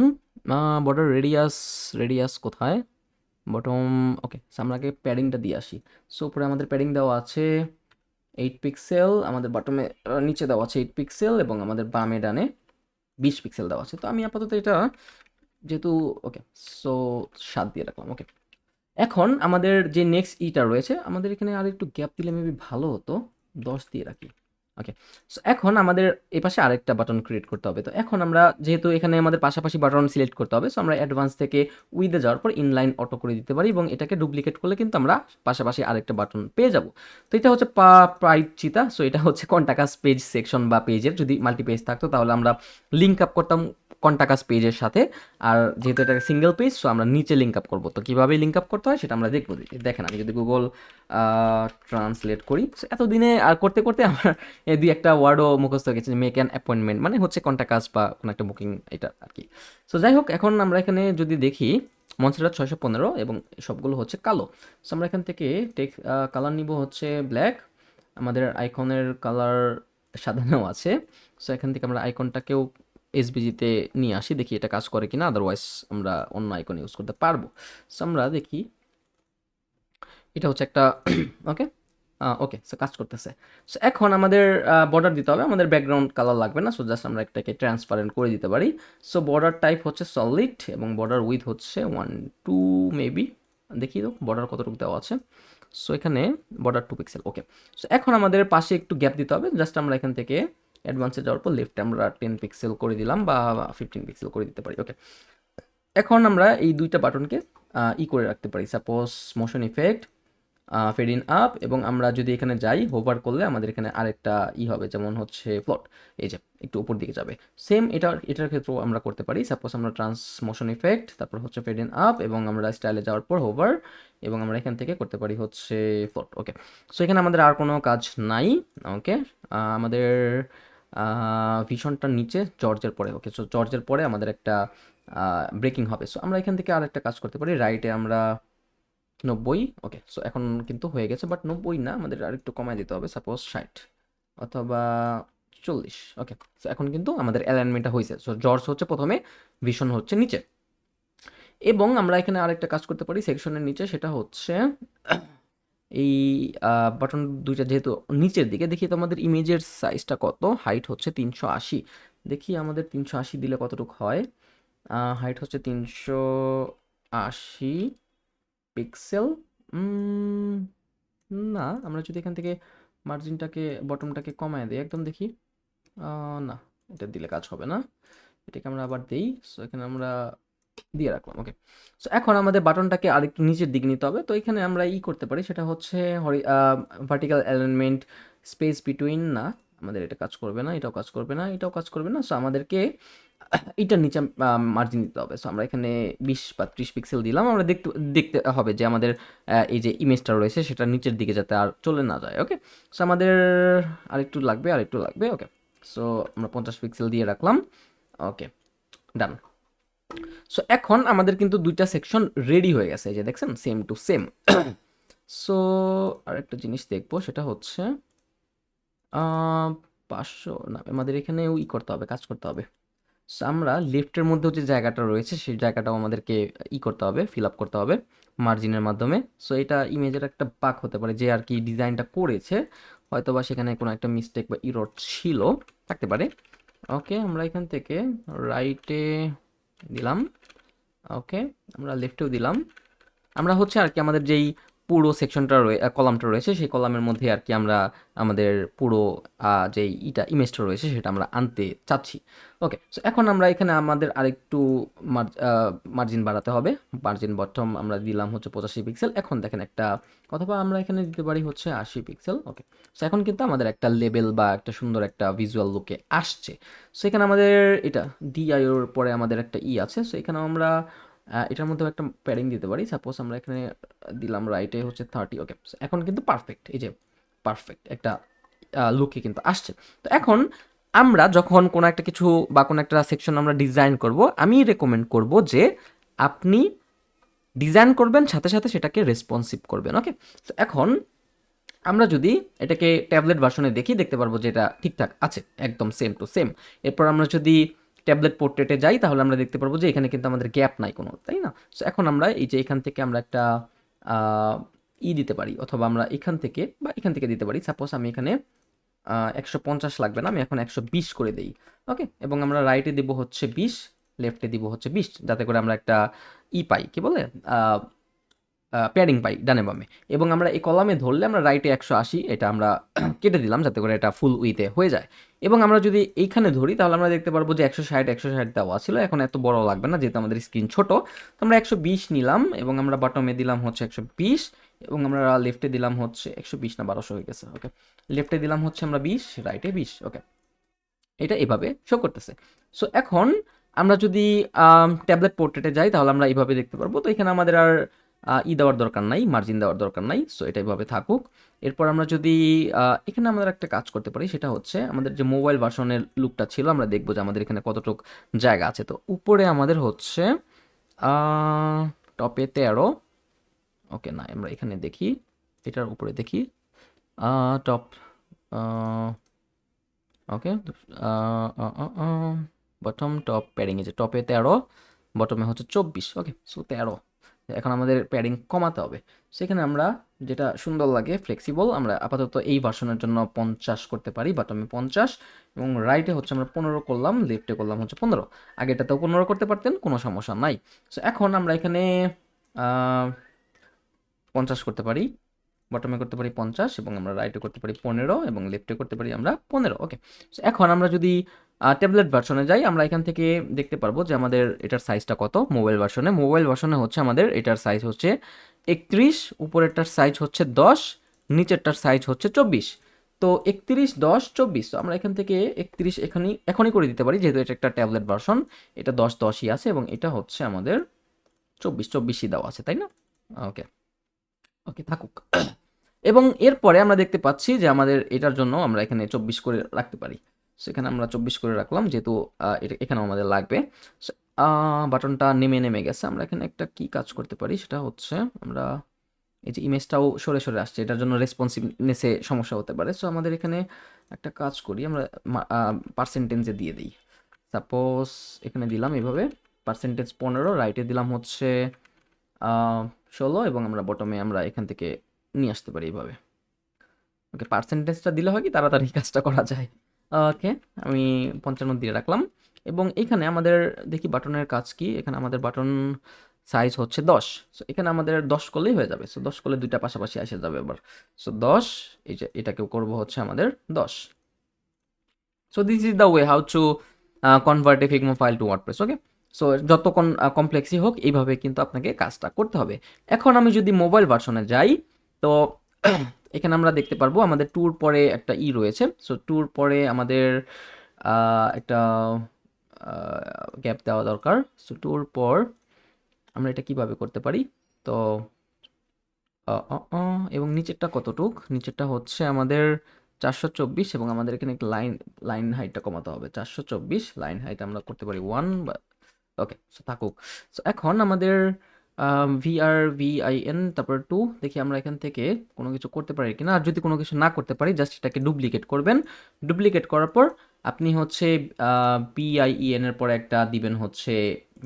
বর্ডার রেডিয়াস, রেডিয়াস কোথায়, বটম। ওকে, সো আমরা আগে প্যাডিংটা দিয়ে আসি। সো উপরে আমাদের প্যাডিং দেওয়া আছে 8 পিক্সেল, আমাদের বটমে নিচে দেওয়া আছে 8 পিক্সেল, এবং আমাদের বামে ডানে 20 পিক্সেল দেওয়া আছে। তো আমি আপাতত এটা যেহেতু, ওকে, সো 7 দিয়ে রাখলাম। ওকে, এখন আমাদের যে নেক্সট ইটা রয়েছে, আমাদের এখানে আর একটু গ্যাপ দিলে মেবি ভালো হতো, 10 দিয়ে রাখি। ওকে, সো এখন আমাদের এই পাশে আরেকটা বাটন ক্রিয়েট করতে হবে। তো এখন আমরা যেহেতু এখানে আমাদের পাশাপাশি বাটন সিলেক্ট করতে হবে, সো আমরা অ্যাডভান্স থেকে উইথে যাওয়ার পর ইনলাইন অটো করে দিতে পারি, এবং এটাকে ডুপ্লিকেট করলে কিন্তু আমরা পাশাপাশি আরেকটা বাটন পেয়ে যাব। তো এটা হচ্ছে প্রাইড চিতা। সো এটা হচ্ছে কন্টাকাস পেজ সেকশন বা পেজের, যদি মাল্টি পেজ থাকতো তাহলে আমরা লিঙ্ক আপ করতাম কন্টাকাস পেজের সাথে। আর যেহেতু এটা সিঙ্গেল পেজ, সো আমরা নিচে লিঙ্ক আপ করবো। তো কীভাবে লিঙ্ক আপ করতে হয় সেটা আমরা দেখবো। দেখেন আমি যদি গুগল ট্রান্সলেট করি, এতদিনে আর করতে করতে আমার এই দুই একটা ওয়ার্ডও মুখস্থ হয়ে গেছে, মেক অ্যান অ্যাপয়েন্টমেন্ট মানে হচ্ছে কন্টাকাস বা কোনো একটা বুকিং, এটা আর কি। সো যাই হোক, এখন আমরা এখানে যদি দেখি মনসেরাত 615 এবং সবগুলো হচ্ছে কালো। সো আমরা এখান থেকে কালার নিব হচ্ছে ব্ল্যাক। আমাদের আইকনের কালার সাদানো আছে। সো এখান থেকে আমরা আইকনটাকেও এসবিজিতে নিয়ে আসি, দেখি এটা কাজ করে কিনা, আদারওয়াইজ আমরা অন্য আইকন ইউজ করতে পারবো। সো আমরা দেখি, এটা হচ্ছে একটা ওকে, ওকে, সো কাজ করতেছে। সো এখন আমাদের বর্ডার দিতে হবে, আমাদের ব্যাকগ্রাউন্ড কালার লাগবে না। সো জাস্ট আমরা একটাকে ট্রান্সপারেন্ট করে দিতে পারি। সো বর্ডার টাইপ হচ্ছে সলিড, এবং বর্ডার উইথ হচ্ছে 1-2 মেবি, দেখি তো বর্ডার কতটুকু দেওয়া আছে। সো এখানে বর্ডার 2 পিক্সেল। ওকে, সো এখন আমাদের পাশে একটু গ্যাপ দিতে হবে। জাস্ট আমরা এখান থেকে অ্যাডভান্সে যাওয়ার পর লেফটে আমরা 10 পিক্সেল করে দিলাম, বা 15 পিক্সেল করে দিতে পারি। ওকে, এখন আমরা এই দুইটা বাটনকে করে রাখতে পারি। Suppose motion effect, fade in up, এবং আমরা যদি এখানে যাই হোভার করলে আমাদের এখানে আরেকটা হবে, যেমন হচ্ছে প্লট, এই যে একটু উপর দিকে যাবে। সেম এটার ক্ষেত্রেও আমরা করতে পারি। সাপোজ আমরা মোশন ইফেক্ট, তারপর হচ্ছে ফেড ইন আপ, এবং আমরা স্টাইলে যাওয়ার পর হোভার, এবং আমরা এখান থেকে করতে পারি হচ্ছে প্লট। ওকে, সো এখানে আমাদের আর কোনো কাজ নাই। ওকে, আমাদের ভিশনটার নিচে জর্জের পরে। ওকে, সো জর্জের পরে আমাদের একটা ব্রেকিং হবে। সো আমরা এখান থেকে আরেকটা কাজ করতে পারি, রাইটে আমরা 90। ওকে, সো এখন কিন্তু হয়ে গেছে, বাট 90 না, আমাদের আরেকটু কমায় দিতে হবে, সাপোজ 60 অথবা 40। ওকে, সো এখন কিন্তু আমাদের অ্যালাইনমেন্টটা হয়েছে। সো জর্জ হচ্ছে প্রথমে, ভিশন হচ্ছে নিচে। এবং আমরা এখানে আরেকটা কাজ করতে পারি সেকশনের নিচে, সেটা হচ্ছে এই বাটন দুইটা যেহেতু নিচের দিকে, দেখি তো আমাদের ইমেজের সাইজটা কত, হাইট হচ্ছে 380। দেখি আমাদের 380 দিলে কতটুকু হয়। হাইট হচ্ছে 380 পিক্সেল। না, আমরা যদি এখান থেকে মার্জিনটাকে, বটমটাকে কমায় দিই একদম, দেখি না, এটা দিলে কাজ হবে না, এটাকে আমরা আবার দিই। সো এখানে আমরা দিয়ে রাখলাম। ওকে, সো এখন আমাদের বাটনটাকে আরেকটু নিচের দিকে নিতে হবে। তো এখানে আমরা করতে পারি, সেটা হচ্ছে ভার্টিক্যাল অ্যালাইনমেন্ট স্পেস বিটুইন, না, আমাদের এটা কাজ করবে না, এটাও কাজ করবে না, এটাও কাজ করবে না। সো আমাদেরকে এটার নিচে মার্জিন দিতে হবে। সো আমরা এখানে 20 বা 30 পিক্সেল দিলাম। আমরা দেখতে দেখতে হবে যে আমাদের এই যে ইমেজটা রয়েছে সেটা নিচের দিকে যাতে আর চলে না যায়। ওকে, সো আমাদের আরেকটু লাগবে, আরেকটু লাগবে। ওকে, সো আমরা 50 পিক্সেল দিয়ে রাখলাম। ওকে, ডান। সো এখন আমাদের কিন্তু দুইটা সেকশন রেডি হয়ে গেছে, এই যে দেখছেন, সেম টু সেম। সো আরেকটা জিনিস দেখবো, সেটা হচ্ছে 500 না, আমাদের এখানে ই করতে হবে, কাজ করতে হবে। সো আমরা লেফটের মধ্যেও যে জায়গাটা রয়েছে সেই জায়গাটাও আমাদেরকে ই করতে হবে, ফিল আপ করতে হবে মার্জিনের মাধ্যমে। সো এটা ইমেজের একটা বাক হতে পারে, যে আর কি ডিজাইনটা করেছে হয়তো বা সেখানে কোনো একটা মিস্টেক বা ইরর ছিল, থাকতে পারে। ওকে, আমরা এখান থেকে রাইটে দিলাম, ওকে, আমরা লেফটেও দিলাম। আমরা হচ্ছে আর কি আমাদের যেই পুরো সেকশনটা কলামটা রয়েছে সেই কলামের মধ্যে আর কি আমরা আমাদের পুরো যেই ইমেজটা রয়েছে সেটা আমরা আনতে চাচ্ছি। ওকে, সো এখন আমরা এখানে আমাদের আরেকটু মার্জিন বাড়াতে হবে। মার্জিন বটম আমরা দিলাম হচ্ছে 85 পিক্সেল। এখন দেখেন একটা, অথবা আমরা এখানে দিতে পারি হচ্ছে 80 পিক্সেল। ওকে, সো এখন কিন্তু আমাদের একটা লেবেল বা একটা সুন্দর একটা ভিজুয়াল লুকে আসছে। সো এখানে আমাদের এটা ডিআইওর পরে আমাদের একটা আছে। সো এখানে আমরা এটার মধ্যেও একটা প্যাডিং দিতে পারি। সাপোজ আমরা এখানে দিলাম রাইটে হচ্ছে 30। ওকে, এখন কিন্তু পারফেক্ট, এই যে পারফেক্ট একটা লুকে কিন্তু আসছে। তো এখন আমরা যখন কোনো একটা কিছু বা কোনো একটা সেকশন আমরা ডিজাইন করব, আমি রেকমেন্ড করব যে আপনি ডিজাইন করবেন সাথে সাথে সেটাকে রেসপন্সিভ করবেন। ওকে, তো এখন আমরা যদি এটাকে ট্যাবলেট ভার্সনে দেখি, দেখতে পারবো যে এটা ঠিকঠাক আছে, একদম সেম টু সেম। এরপর আমরা যদি ট্যাবলেট পোর্ট্রেটে যাই তাহলে আমরা দেখতে পারবো যে এখানে কিন্তু আমাদের গ্যাপ নাই কোনো, তাই না? সো এখন আমরা এই যে এখান থেকে আমরা একটা দিতে পারি, অথবা আমরা এখান থেকে বা এখান থেকে দিতে পারি। সাপোজ আমি এখানে 150 লাগবে না, আমি এখন 120 করে দিই। ওকে, এবং আমরা রাইটে দিব হচ্ছে 20, লেফটে দিব হচ্ছে 20, যাতে করে আমরা একটা পাই, কি বলে, প্যাডিং পাই ডানে বামে। এবং আমরা এই কলামে ধরলে আমরা রাইটে 180 এটা আমরা কেটে দিলাম যাতে করে এটা ফুল উইতে হয়ে যায়। এবং আমরা যদি এইখানে ধরি তাহলে আমরা দেখতে পারবো যে 160 দেওয়া ছিল, এখন এত বড় লাগবে না যেহেতু আমাদের স্ক্রিন ছোট। তো আমরা 120 নিলাম এবং আমরা বটমে দিলাম হচ্ছে 120, এবং আমরা লেফটে দিলাম হচ্ছে 120 না 1200 হয়ে গেছে। ওকে, লেফটে দিলাম হচ্ছে আমরা 20, রাইটে 20। ওকে, এটা এভাবে শো করতেছে। সো এখন আমরা যদি ট্যাবলেট পোর্ট্রেটে যাই তাহলে আমরা এইভাবে দেখতে পারবো। তো এখানে আমাদের আর দেওয়ার দরকার নাই, মার্জিন দেওয়ার দরকার নাই। সো এটা এইভাবে থাকুক। এরপর আমরা যদি এখানে আমাদের একটা কাজ করতে পারি, সেটা হচ্ছে আমাদের যে মোবাইল ভার্সনের লুকটা ছিল আমরা দেখবো যে আমাদের এখানে কতটুক জায়গা আছে। তো উপরে আমাদের হচ্ছে টপে 13। ওকে, না আমরা এখানে দেখি, এটার উপরে দেখি টপ, ওকে, বটম টপ প্যাডিং, এই যে টপে 13, বটমে হচ্ছে 24। ওকে, সো 13। এখন আমাদের প্যাডিং কমাতে হবে। সেখানে আমরা যেটা সুন্দর লাগে ফ্লেক্সিবল, আমরা আপাতত এই ভার্সনের জন্য 50 করতে পারি, বটমে 50, এবং রাইটে হচ্ছে আমরা 15 করলাম, লেফটে করলাম হচ্ছে 15। আগেটাতেও 15 করতে পারতেন, কোনো সমস্যা নাই। সো এখন আমরা এখানে 50 করতে পারি, বটমে করতে পারি 50, এবং আমরা রাইটে করতে পারি 15, এবং লেফটে করতে পারি আমরা 15। ওকে, সো এখন আমরা যদি ট্যাবলেট ভার্সনে যাই আমরা এখান থেকে দেখতে পারবো যে আমাদের এটার সাইজটা কত। মোবাইল ভার্সনে হচ্ছে আমাদের এটার সাইজ হচ্ছে 31, উপরেরটার সাইজ হচ্ছে 10, নিচেরটার সাইজ হচ্ছে 24। তো 31, 10, 24, তো আমরা এখান থেকে 31 এখনই করে দিতে পারি যেহেতু এটা একটা ট্যাবলেট ভার্সন। এটা 10, 10ই আছে, এবং এটা হচ্ছে আমাদের 24, 24ই দেওয়া আছে, তাই না? ওকে, ওকে থাকুক। এবং এরপরে আমরা দেখতে পাচ্ছি যে আমাদের এটার জন্য আমরা এখানে 24 করে রাখতে পারি। সেখানে আমরা 24 করে রাখলাম যেহেতু এটা এখানেও আমাদের লাগবে। বাটনটা নেমে গেছে। আমরা এখানে একটা কি কাজ করতে পারি, সেটা হচ্ছে আমরা এই যে ইমেজটাও সরে সরে আসছে, এটার জন্য রেসপন্সিভনেসে সমস্যা হতে পারে। সো আমাদের এখানে একটা কাজ করি, আমরা পার্সেন্টেজে দিয়ে দিই। সাপোজ এখানে দিলাম এভাবে পার্সেন্টেজ 15, রাইটে দিলাম হচ্ছে 16, এবং আমরা বটমে আমরা এখান থেকে নিয়ে আসতে পারি এইভাবে। ওকে, পার্সেন্টেজটা দিলে হয় কি তাড়াতাড়ি কাজটা করা যায়। ওকে, আমি 55 দিয়ে রাখলাম। এবং এখানে আমাদের দেখি বাটনের কাজ কি, এখানে আমাদের বাটন সাইজ হচ্ছে 10। সো এখানে আমাদের 10 করলেই হয়ে যাবে। সো 10 করলে দুইটা পাশাপাশি এসে যাবে এবার। সো 10, এই যে এটাকেও করবো হচ্ছে আমাদের 10। So this is the way how to convert a Figma file to WordPress. Okay, so যত কমপ্লেক্সই হোক এইভাবে কিন্তু আপনাকে কাজটা করতে হবে। এখন আমি যদি মোবাইল ভার্সনে যাই তো এখানে আমরা দেখতে পারবো আমাদের টুর পরে একটা রয়েছে। সো টুর পরে আমাদের একটা গ্যাপ দেওয়া দরকার। সো টুর পর আমরা এটা কিভাবে করতে পারি? তো এবং নিচেরটা কতটুক? নিচেরটা হচ্ছে আমাদের 424 এবং আমাদের এখানে একটা লাইন হাইটটা কমাতে হবে। 424 লাইন হাইট আমরা করতে পারি 1 বা ওকে, সো থাকুক। সো এখন আমাদের VRVIN তারপর 2 দেখি আমরা এখান থেকে কোনো কিছু করতে পারি কিনা। আর যদি কোনো কিছু না করতে পারি জাস্ট এটাকে ডুপ্লিকেট করবেন। ডুপ্লিকেট করার পর আপনি হচ্ছে BIEN এর পরে একটা দিবেন হচ্ছে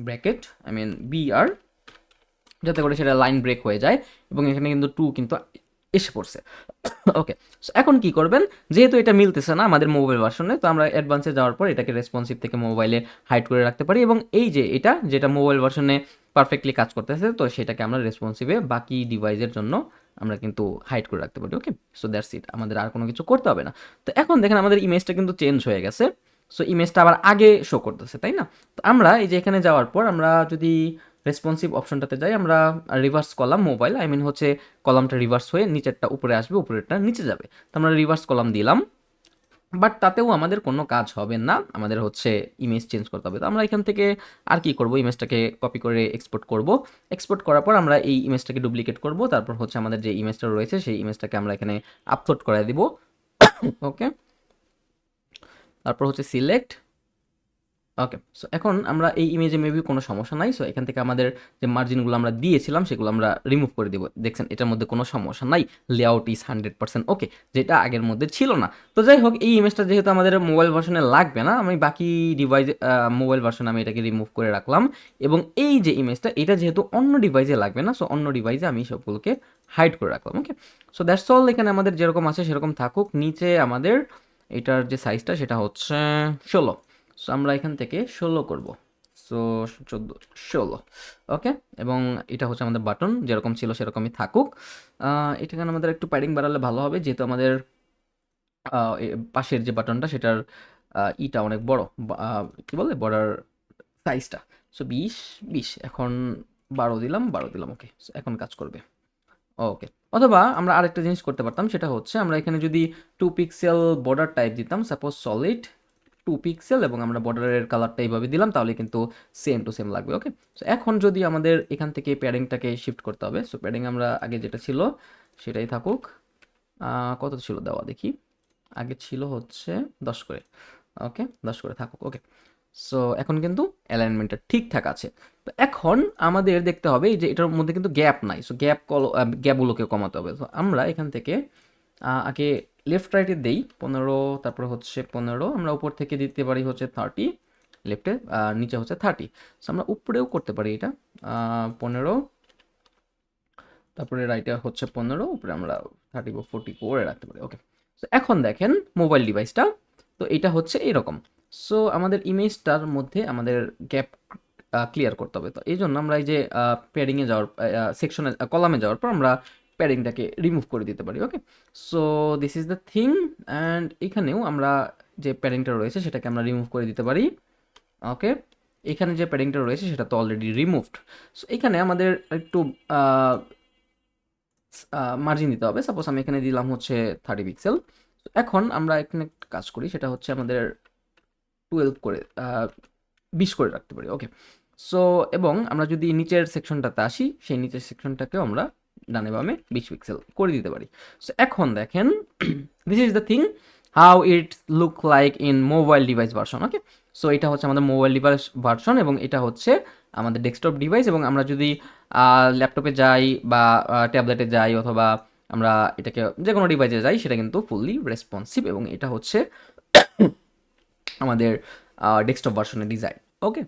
ব্র্যাকেট, আই মিন BR, যাতে করে সেটা লাইন ব্রেক হয়ে যায় এবং এখানে কিন্তু 2 কিন্তু এসে পড়ছে। ওকে, সো এখন কি করবেন? যেহেতু এটা মিলতেছে না আমাদের মোবাইল ভার্সনে, তো আমরা অ্যাডভান্সে যাওয়ার পর এটাকে রেসপন্সিভ থেকে মোবাইলে হাইড করে রাখতে পারি এবং এই যে এটা যেটা মোবাইল ভার্সনে পারফেক্টলি কাজ করতেছে, তো সেটাকে আমরা রেসপন্সিভে বাকি ডিভাইসের জন্য আমরা কিন্তু হাইড করে রাখতে পারি। ওকে, সো দ্যাটস ইট, আমাদের আর কোনো কিছু করতে হবে না। তো এখন দেখেন আমাদের ইমেজটা কিন্তু চেঞ্জ হয়ে গেছে। সো ইমেজটা আবার আগে শো করতেছে, তাই না? তো আমরা এই যে এখানে যাওয়ার পর আমরা যদি রেসপন্সিভ অপশনটাতে যাই, আমরা reverse column mobile, I mean হচ্ছে কলামটা রিভার্স হয়ে নিচেরটা উপরে আসবে, উপরেরটা নিচে যাবে। তো আমরা রিভার্স কলাম দিলাম, বাট তাতেও আমাদের কোনো কাজ হবে না, আমাদের হচ্ছে ইমেজ চেঞ্জ করতে হবে। তো আমরা এখান থেকে আর কি করব? ইমেজটাকে কপি করে এক্সপোর্ট করব। এক্সপোর্ট করার পর আমরা এই ইমেজটাকে ডুপ্লিকেট করব, তারপর হচ্ছে আমাদের যে ইমেজটা রয়েছে সেই ইমেজটাকে আমরা এখানে আপলোড করে দিব। ওকে, তারপর হচ্ছে সিলেক্ট। ওকে, সো এখন আমরা এই ইমেজে মেবি কোনো সমস্যা নাই। সো এখান থেকে আমাদের যে মার্জিনগুলো আমরা দিয়েছিলাম সেগুলো আমরা রিমুভ করে দিব। দেখছেন এটার মধ্যে কোনো সমস্যা নাই, লেআউট ইজ 100% ওকে, যেটা আগের মধ্যে ছিল না। তো যাই হোক, এই ইমেজটা যেহেতু আমাদের মোবাইল ভার্সনে লাগবে না, আমি বাকি ডিভাইসে মোবাইল ভার্সনে আমি এটাকে রিমুভ করে রাখলাম। এবং এই যে ইমেজটা, এটা যেহেতু অন্য ডিভাইসে লাগবে না, সো অন্য ডিভাইসে আমি সবগুলোকে হাইড করে রাখলাম। ওকে, সো দ্যাটস অল। এখানে আমাদের যেরকম আছে সেরকম থাকুক। নিচে আমাদের এটার যে সাইজটা সেটা হচ্ছে 16। সো আমরা এখান থেকে 16 করব। সো 14, 16। ওকে, এবং এটা হচ্ছে আমাদের বাটন, যেরকম ছিল সেরকমই থাকুক। এটাকে আমাদের একটু প্যাডিং বাড়ালে ভালো হবে, যেহেতু আমাদের পাশের যে বাটনটা সেটার ইটা অনেক বড়, কি বলে, বর্ডার সাইজটা। সো 20, 20 এখন 12 দিলাম, 12 দিলাম। ওকে, এখন কাজ করবে। ওকে, অথবা আমরা আরেকটা জিনিস করতে পারতাম, সেটা হচ্ছে আমরা এখানে যদি 2 পিক্সেল বর্ডার টাইপ দিতাম, সাপোজ সলিড 2 পিক্সেল, এবং আমরা বর্ডারের কালারটা এইভাবে দিলাম, তাহলে কিন্তু সেম টু সেম লাগবে। ওকে, সো এখন যদি আমাদের এখান থেকে প্যাডিংটাকে শিফট করতে হবে, সো প্যাডিং আমরা আগে যেটা ছিল সেটাই থাকুক। কত ছিল দেওয়া দেখি, আগে ছিল হচ্ছে 10 করে। ওকে, 10 করে থাকুক। ওকে, সো এখন কিন্তু অ্যালাইনমেন্টটা ঠিকঠাক আছে। তো এখন আমাদের দেখতে হবে এই যে এটার মধ্যে কিন্তু গ্যাপ নাই, সো গ্যাপগুলোকে কমাতে হবে। তো আমরা এখান থেকে আগে লেফট রাইটে দেই 15, তারপরে হচ্ছে 15, আমরা উপর থেকে দিতে পারি হচ্ছে 30, লেফটে নিচে হচ্ছে 30। সো আমরা উপরেও করতে পারি এটা 15, তারপরে রাইটে হচ্ছে 15, উপরে আমরা 30 বা 40 করে রাখতে পারি। ওকে, সো এখন দেখেন মোবাইল ডিভাইসটা, তো এটা হচ্ছে এরকম। সো আমাদের ইমেজটার মধ্যে আমাদের গ্যাপ ক্লিয়ার করতে হবে। তো এই জন্য আমরা এই যে প্যাডিংয়ে যাওয়ার সেকশনে কলামে যাওয়ার পর আমরা প্যাডিংটাকে রিমুভ করে দিতে পারি। Okay, so this is the thing. And এখানেও আমরা যে প্যাডিংটা রয়েছে সেটাকে আমরা রিমুভ করে দিতে পারি। ওকে, এখানে যে প্যাডিংটা রয়েছে সেটা তো অলরেডি রিমুভড। সো এখানে আমাদের একটু মার্জিন দিতে হবে। সাপোজ আমি এখানে দিলাম হচ্ছে 30 পিক্সেল। এখন আমরা এখানে একটা কাজ করি, সেটা হচ্ছে আমাদের 12 করে 20 করে রাখতে পারি। ওকে, সো এবং আমরা যদি নিচের সেকশনটাতে আসি, সেই নিচের সেকশনটাকেও আমরা ডানে বামে 20 পিক্সেল করে দিতে পারি। সো এখন দেখেন this is the thing how it look like in mobile device version. Okay, so এটা হচ্ছে আমাদের মোবাইল ডিভাইস ভার্সন এবং এটা হচ্ছে আমাদের ডেস্কটপ ডিভাইস। এবং আমরা যদি ল্যাপটপে যাই বা ট্যাবলেটে যাই অথবা আমরা এটাকে যে কোনো ডিভাইসে যাই, সেটা কিন্তু ফুললি রেসপন্সিভ এবং এটা হচ্ছে আমাদের ডেস্কটপ ভার্সনের ডিজাইন। ওকে,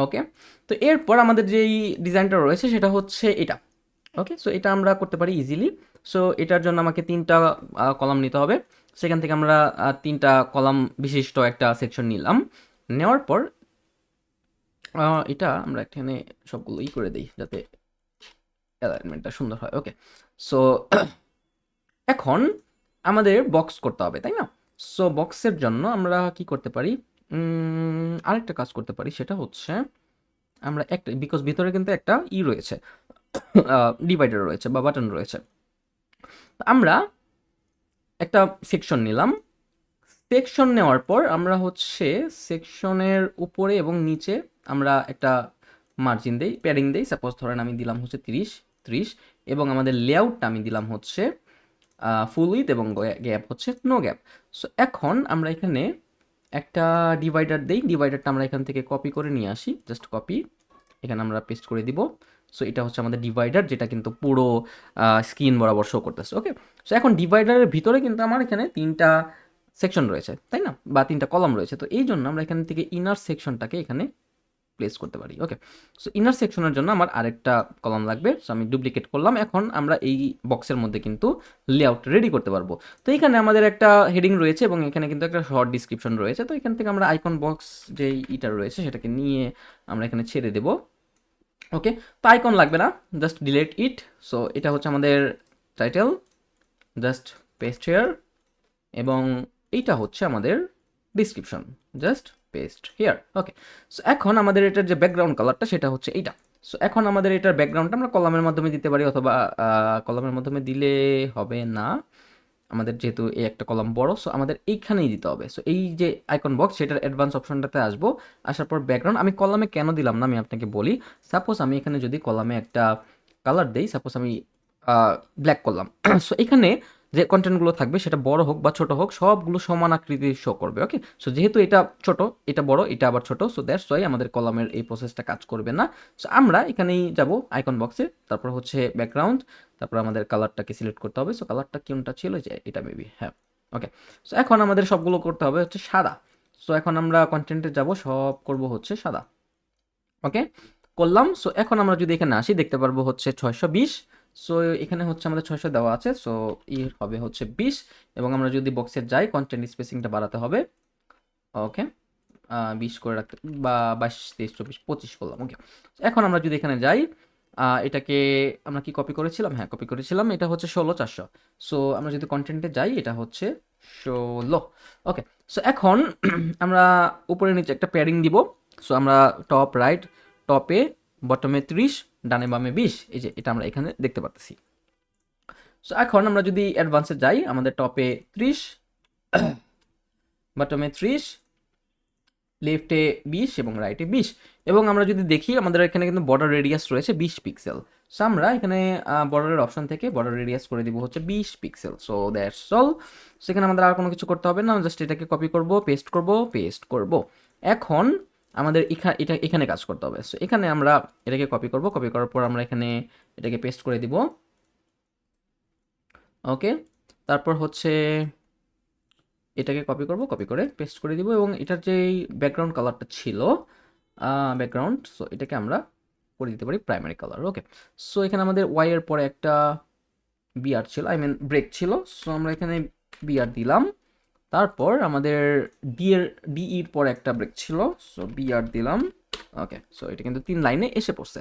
ওকে, তো এরপর আমাদের যেই ডিজাইনটা রয়েছে সেটা হচ্ছে এটা। ওকে, সো এটা আমরা করতে পারি ইজিলি। সো এটার জন্য আমাকে 3টা কলাম নিতে হবে। সেখান থেকে আমরা 3টা কলাম বিশিষ্ট একটা সেকশন নিলাম। নেওয়ার পর এটা আমরা এখানে সবগুলো করে দিই যাতে অ্যালাইনমেন্টটা সুন্দর হয়। ওকে, সো এখন আমাদের বক্স করতে হবে, তাই না? সো বক্সের জন্য আমরা কি করতে পারি, আরেকটা কাজ করতে পারি, সেটা হচ্ছে আমরা একটা, বিকজ ভিতরে কিন্তু একটা রয়েছে, ডিভাইডার রয়েছে বা বাটন রয়েছে। আমরা একটা সেকশন নিলাম। সেকশন নেওয়ার পর আমরা হচ্ছে সেকশনের উপরে এবং নিচে আমরা একটা মার্জিন দেই, প্যাডিং দেই। সাপোজ ধরেন আমি দিলাম হচ্ছে 30 এবং আমাদের লেআউটটা আমি দিলাম হচ্ছে ফুল উইথ এবং গ্যাপ হচ্ছে নো গ্যাপ। সো এখন আমরা এখানে একটা ডিভাইডার দেই। ডিভাইডারটা আমরা এখান থেকে কপি করে নিয়ে আসি, জাস্ট কপি, এখানে আমরা পেস্ট করে দিব। সো এটা হচ্ছে আমাদের ডিভাইডার, যেটা কিন্তু পুরো স্ক্রিন বরাবর শো করতেছে। ওকে, সো এখন ডিভাইডারের ভিতরে কিন্তু আমার এখানে 3টা সেকশন রয়েছে, তাই না, বা 3টা কলাম রয়েছে। তো এই জন্য আমরা এখান থেকে ইনার সেকশনটাকে এখানে প্লেস করতে পারি। ওকে, সো ইনার সেকশনের জন্য আমার আরেকটা কলাম লাগবে। সো আমি ডুপ্লিকেট করলাম। এখন আমরা এই বক্সের মধ্যে কিন্তু লেআউট রেডি করতে পারবো। তো এখানে আমাদের একটা হেডিং রয়েছে এবং এখানে কিন্তু একটা শর্ট ডিসক্রিপশন রয়েছে। তো এখান থেকে আমরা আইকন বক্স যে ইটা রয়েছে সেটাকে নিয়ে আমরা এখানে ছেড়ে দেবো। ওকে, তো আইকন লাগবে না, জাস্ট ডিলিট ইট। সো এটা হচ্ছে আমাদের টাইটেল, জাস্ট পেস্ট হেয়ার, এবং এইটা হচ্ছে আমাদের ডিসক্রিপশন, জাস্ট পেস্ট হেয়ার। ওকে, সো এখন আমাদের এটার যে ব্যাকগ্রাউন্ড কালারটা সেটা হচ্ছে এইটা। সো এখন আমাদের এটার ব্যাকগ্রাউন্ডটা আমরা কলামের মাধ্যমে দিতে পারি, অথবা কলামের মাধ্যমে দিলে হবে না, আমাদের যেহেতু এই একটা কলাম বড়, সো আমাদের এইখানেই দিতে হবে। সো এই যে আইকন বক্স সেটার অ্যাডভান্স অপশনটাতে আসবো, আসার পর ব্যাকগ্রাউন্ড আমি কলামে কেন দিলাম না আমি আপনাকে বলি। সাপোজ আমি এখানে যদি কলামে একটা কালার দেই, সাপোজ আমি ব্ল্যাক করলাম, সো এখানে যে কন্টেন্টগুলো থাকবে সেটা বড় হোক বা ছোট হোক সবগুলো সমান আকৃতি শো করবে। ওকে, সো যেহেতু এটা ছোট, এটা বড়, এটা আবার ছোট, সো দ্যাটস ওয়াই আমাদের কলামের এই প্রসেসটা কাজ করবে না। সো আমরা এখানেই যাব আইকন বক্সে, তারপর হচ্ছে ব্যাকগ্রাউন্ড, তারপর আমাদের কালারটাকে সিলেক্ট করতে হবে। সো কালারটা কোনটা ছিল, যে এটা মেবি, হ্যাঁ। ওকে, সো এখন আমাদের সবগুলো করতে হবে হচ্ছে সাদা। সো এখন আমরা কন্টেন্টে যাব, সব করব হচ্ছে সাদা। ওকে, করলাম। সো এখন আমরা যদি এখানে আসি দেখতে পারবো হচ্ছে 620। সো এখানে হচ্ছে আমাদের 600 দেওয়া আছে, সো হবে হচ্ছে 20। এবং আমরা যদি বক্সে যাই কন্টেন্ট স্পেসিংটা বাড়াতে হবে। ওকে, 20 করে রাখতে, বা 22, 23, 24, 25 করলাম। ওকে, এখন আমরা যদি এখানে যাই, এটাকে আমরা কি কপি করেছিলাম, হ্যাঁ কপি করেছিলাম, এটা হচ্ছে 16400। সো আমরা যদি কন্টেন্টে যাই এটা হচ্ছে 16। ওকে, সো এখন আমরা উপরে নিচে একটা প্যাডিং দিব। সো আমরা টপ রাইট, টপে বটমে 30, ডানে বামে 20, এই যে এটা আমরা এখানে দেখতে পাচ্ছি। সো এখন আমরা যদি অ্যাডভান্সে যাই, আমাদের টপে 30, বটমে 30, লেফটে 20 এবং রাইটে 20। এবং আমরা যদি দেখি আমাদের এখানে কিন্তু বর্ডার রেডিয়াস রয়েছে 20 পিক্সেল। সো আমরা এখানে বর্ডারের অপশন থেকে বর্ডার রেডিয়াস করে দিব হচ্ছে 20 পিক্সেল। So that's all. সেখানে আমাদের আর কোনো কিছু করতে হবে না, জাস্ট এটাকে কপি করব, পেস্ট করব। এখন আমাদের এটা এখানে কাজ করতে হবে। সো এখানে আমরা এটাকে কপি করব, কপি করার পর আমরা এখানে এটাকে পেস্ট করে দিব। ওকে, তারপর হচ্ছে এটাকে কপি করব, কপি করে পেস্ট করে দিব। এবং এটার যেই ব্যাকগ্রাউন্ড কালারটা ছিল, ব্যাকগ্রাউন্ড, সো এটাকে আমরা করে দিতে পারি প্রাইমারি কালার। ওকে, সো এখানে আমাদের ওয়াই এর পরে একটা বিআর ছিল, আই মিন ব্রেক ছিল। সো আমরা এখানে বিআর দিলাম। তারপর আমাদের ডিইর পরে একটা ব্রেক ছিল, সো বিআর দিলাম। ওকে, সো এটা কিন্তু 3 লাইনে এসে পড়ছে।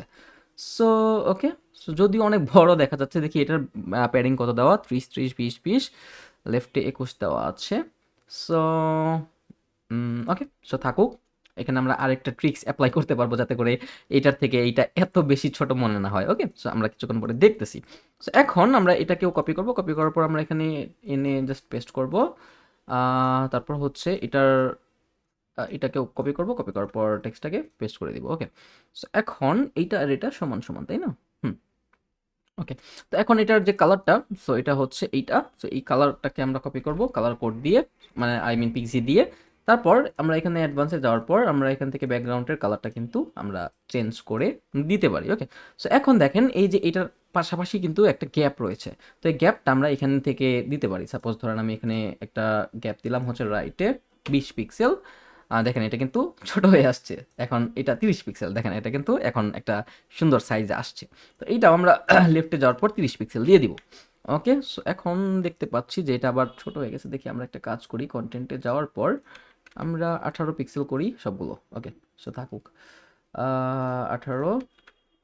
সো ওকে, সো যদিও অনেক বড় দেখা যাচ্ছে, দেখি এটার প্যাডিং কত দেওয়া, 30, 30, 20, 20, লেফটে 21 দেওয়া আছে। সো ওকে, সো থাকুক। এখানে আমরা আরেকটা ট্রিক্স অ্যাপ্লাই করতে পারবো যাতে করে এইটার থেকে এইটা এত বেশি ছোট মনে না হয়। ওকে, সো আমরা কিছুক্ষণ পরে দেখতেছি। সো এখন আমরা এটাকেও কপি করব, কপি করার পর আমরা এখানে এনে জাস্ট পেস্ট করব। তারপর হচ্ছে এটাকেও কপি করব, কপি করার পর টেক্সটটাকে পেস্ট করে দিব। ওকে, সো এখন এইটা আর এটা সমান সমান, তাই না? ওকে, তো এখন এটার যে কালারটা, সো এটা হচ্ছে এইটা। সো এই কালারটাকে আমরা কপি করব কালার কোড দিয়ে, মানে আই মিন পিক্সি দিয়ে। তারপর আমরা এখানে অ্যাডভান্সে যাওয়ার পর আমরা এখান থেকে ব্যাকগ্রাউন্ডের কালারটা কিন্তু আমরা চেঞ্জ করে দিতে পারি। ওকে, সো এখন দেখেন এই যে এটার পাশাপাশি কিন্তু একটা গ্যাপ রয়েছে। তো এই গ্যাপটা আমরা এখান থেকে দিতে পারি। সাপোজ ধরেন আমি এখানে একটা গ্যাপ দিলাম হচ্ছে রাইটে 20 পিক্সেল। দেখেন এটা কিন্তু ছোট হয়ে আসছে। এখন এটা 30 পিক্সেল, দেখেন এটা কিন্তু এখন একটা সুন্দর সাইজে আসছে। তো এইটাও আমরা লেফটে যাওয়ার পর 30 পিক্সেল দিয়ে দিব। ওকে, সো এখন দেখতে পাচ্ছি যে এটা আবার ছোট হয়ে গেছে। দেখি আমরা একটা কাজ করি, কন্টেন্টে যাওয়ার পর আমরা 18 পিক্সেল করি সবগুলো। ওকে, সো থাকুক 18।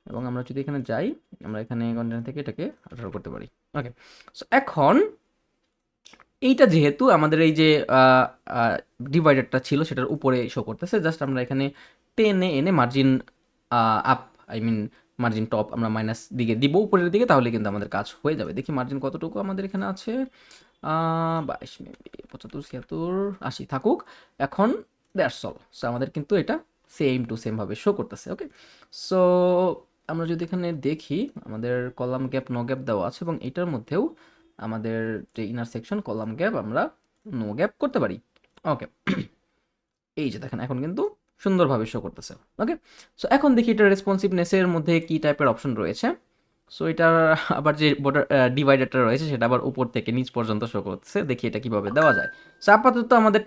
এবং আমরা যদি এখানে যাই, আমরা এখানে কন্টেন্ট থেকে এটাকে 18 করতে পারি। ওকে, সো এখন এইটা যেহেতু আমাদের এই যে ডিভাইডারটা ছিল সেটার উপরে শো করতেছে, জাস্ট আমরা এখানে টেনে এনে margin up, I mean margin top আমরা মাইনাস দিকে দিব উপরের দিকে, তাহলে কিন্তু আমাদের কাজ হয়ে যাবে। দেখি মার্জিন কতটুকু আমাদের এখানে আছে, 22 মেবি 75 76 80 থাকুক। এখন দ্যাটস অল। সো আমাদের কিন্তু এটা সেম টু সেম ভাবে শো করতেছে। ওকে, সো আমরা যদি এখানে দেখি আমাদের কলাম গ্যাপ নো গ্যাপ দেওয়া আছে, এবং এটার মধ্যেও আমাদের যে ইনার সেকশন কলাম গ্যাপ আমরা নো গ্যাপ করতে পারি। ওকে, এই যে দেখেন এখন কিন্তু সুন্দরভাবে শো করতেছে। ওকে, সো এখন দেখি এটা রেসপন্সিভনেসের মধ্যে কি টাইপের অপশন রয়েছে। সো এটার আবার যে বর্ডার ডিভাইডারটা রয়েছে সেটা আবার উপর থেকে নিচ পর্যন্ত শো করতেছে। দেখি এটা কিভাবে দেওয়া যায়। সো আপাতত আমাদের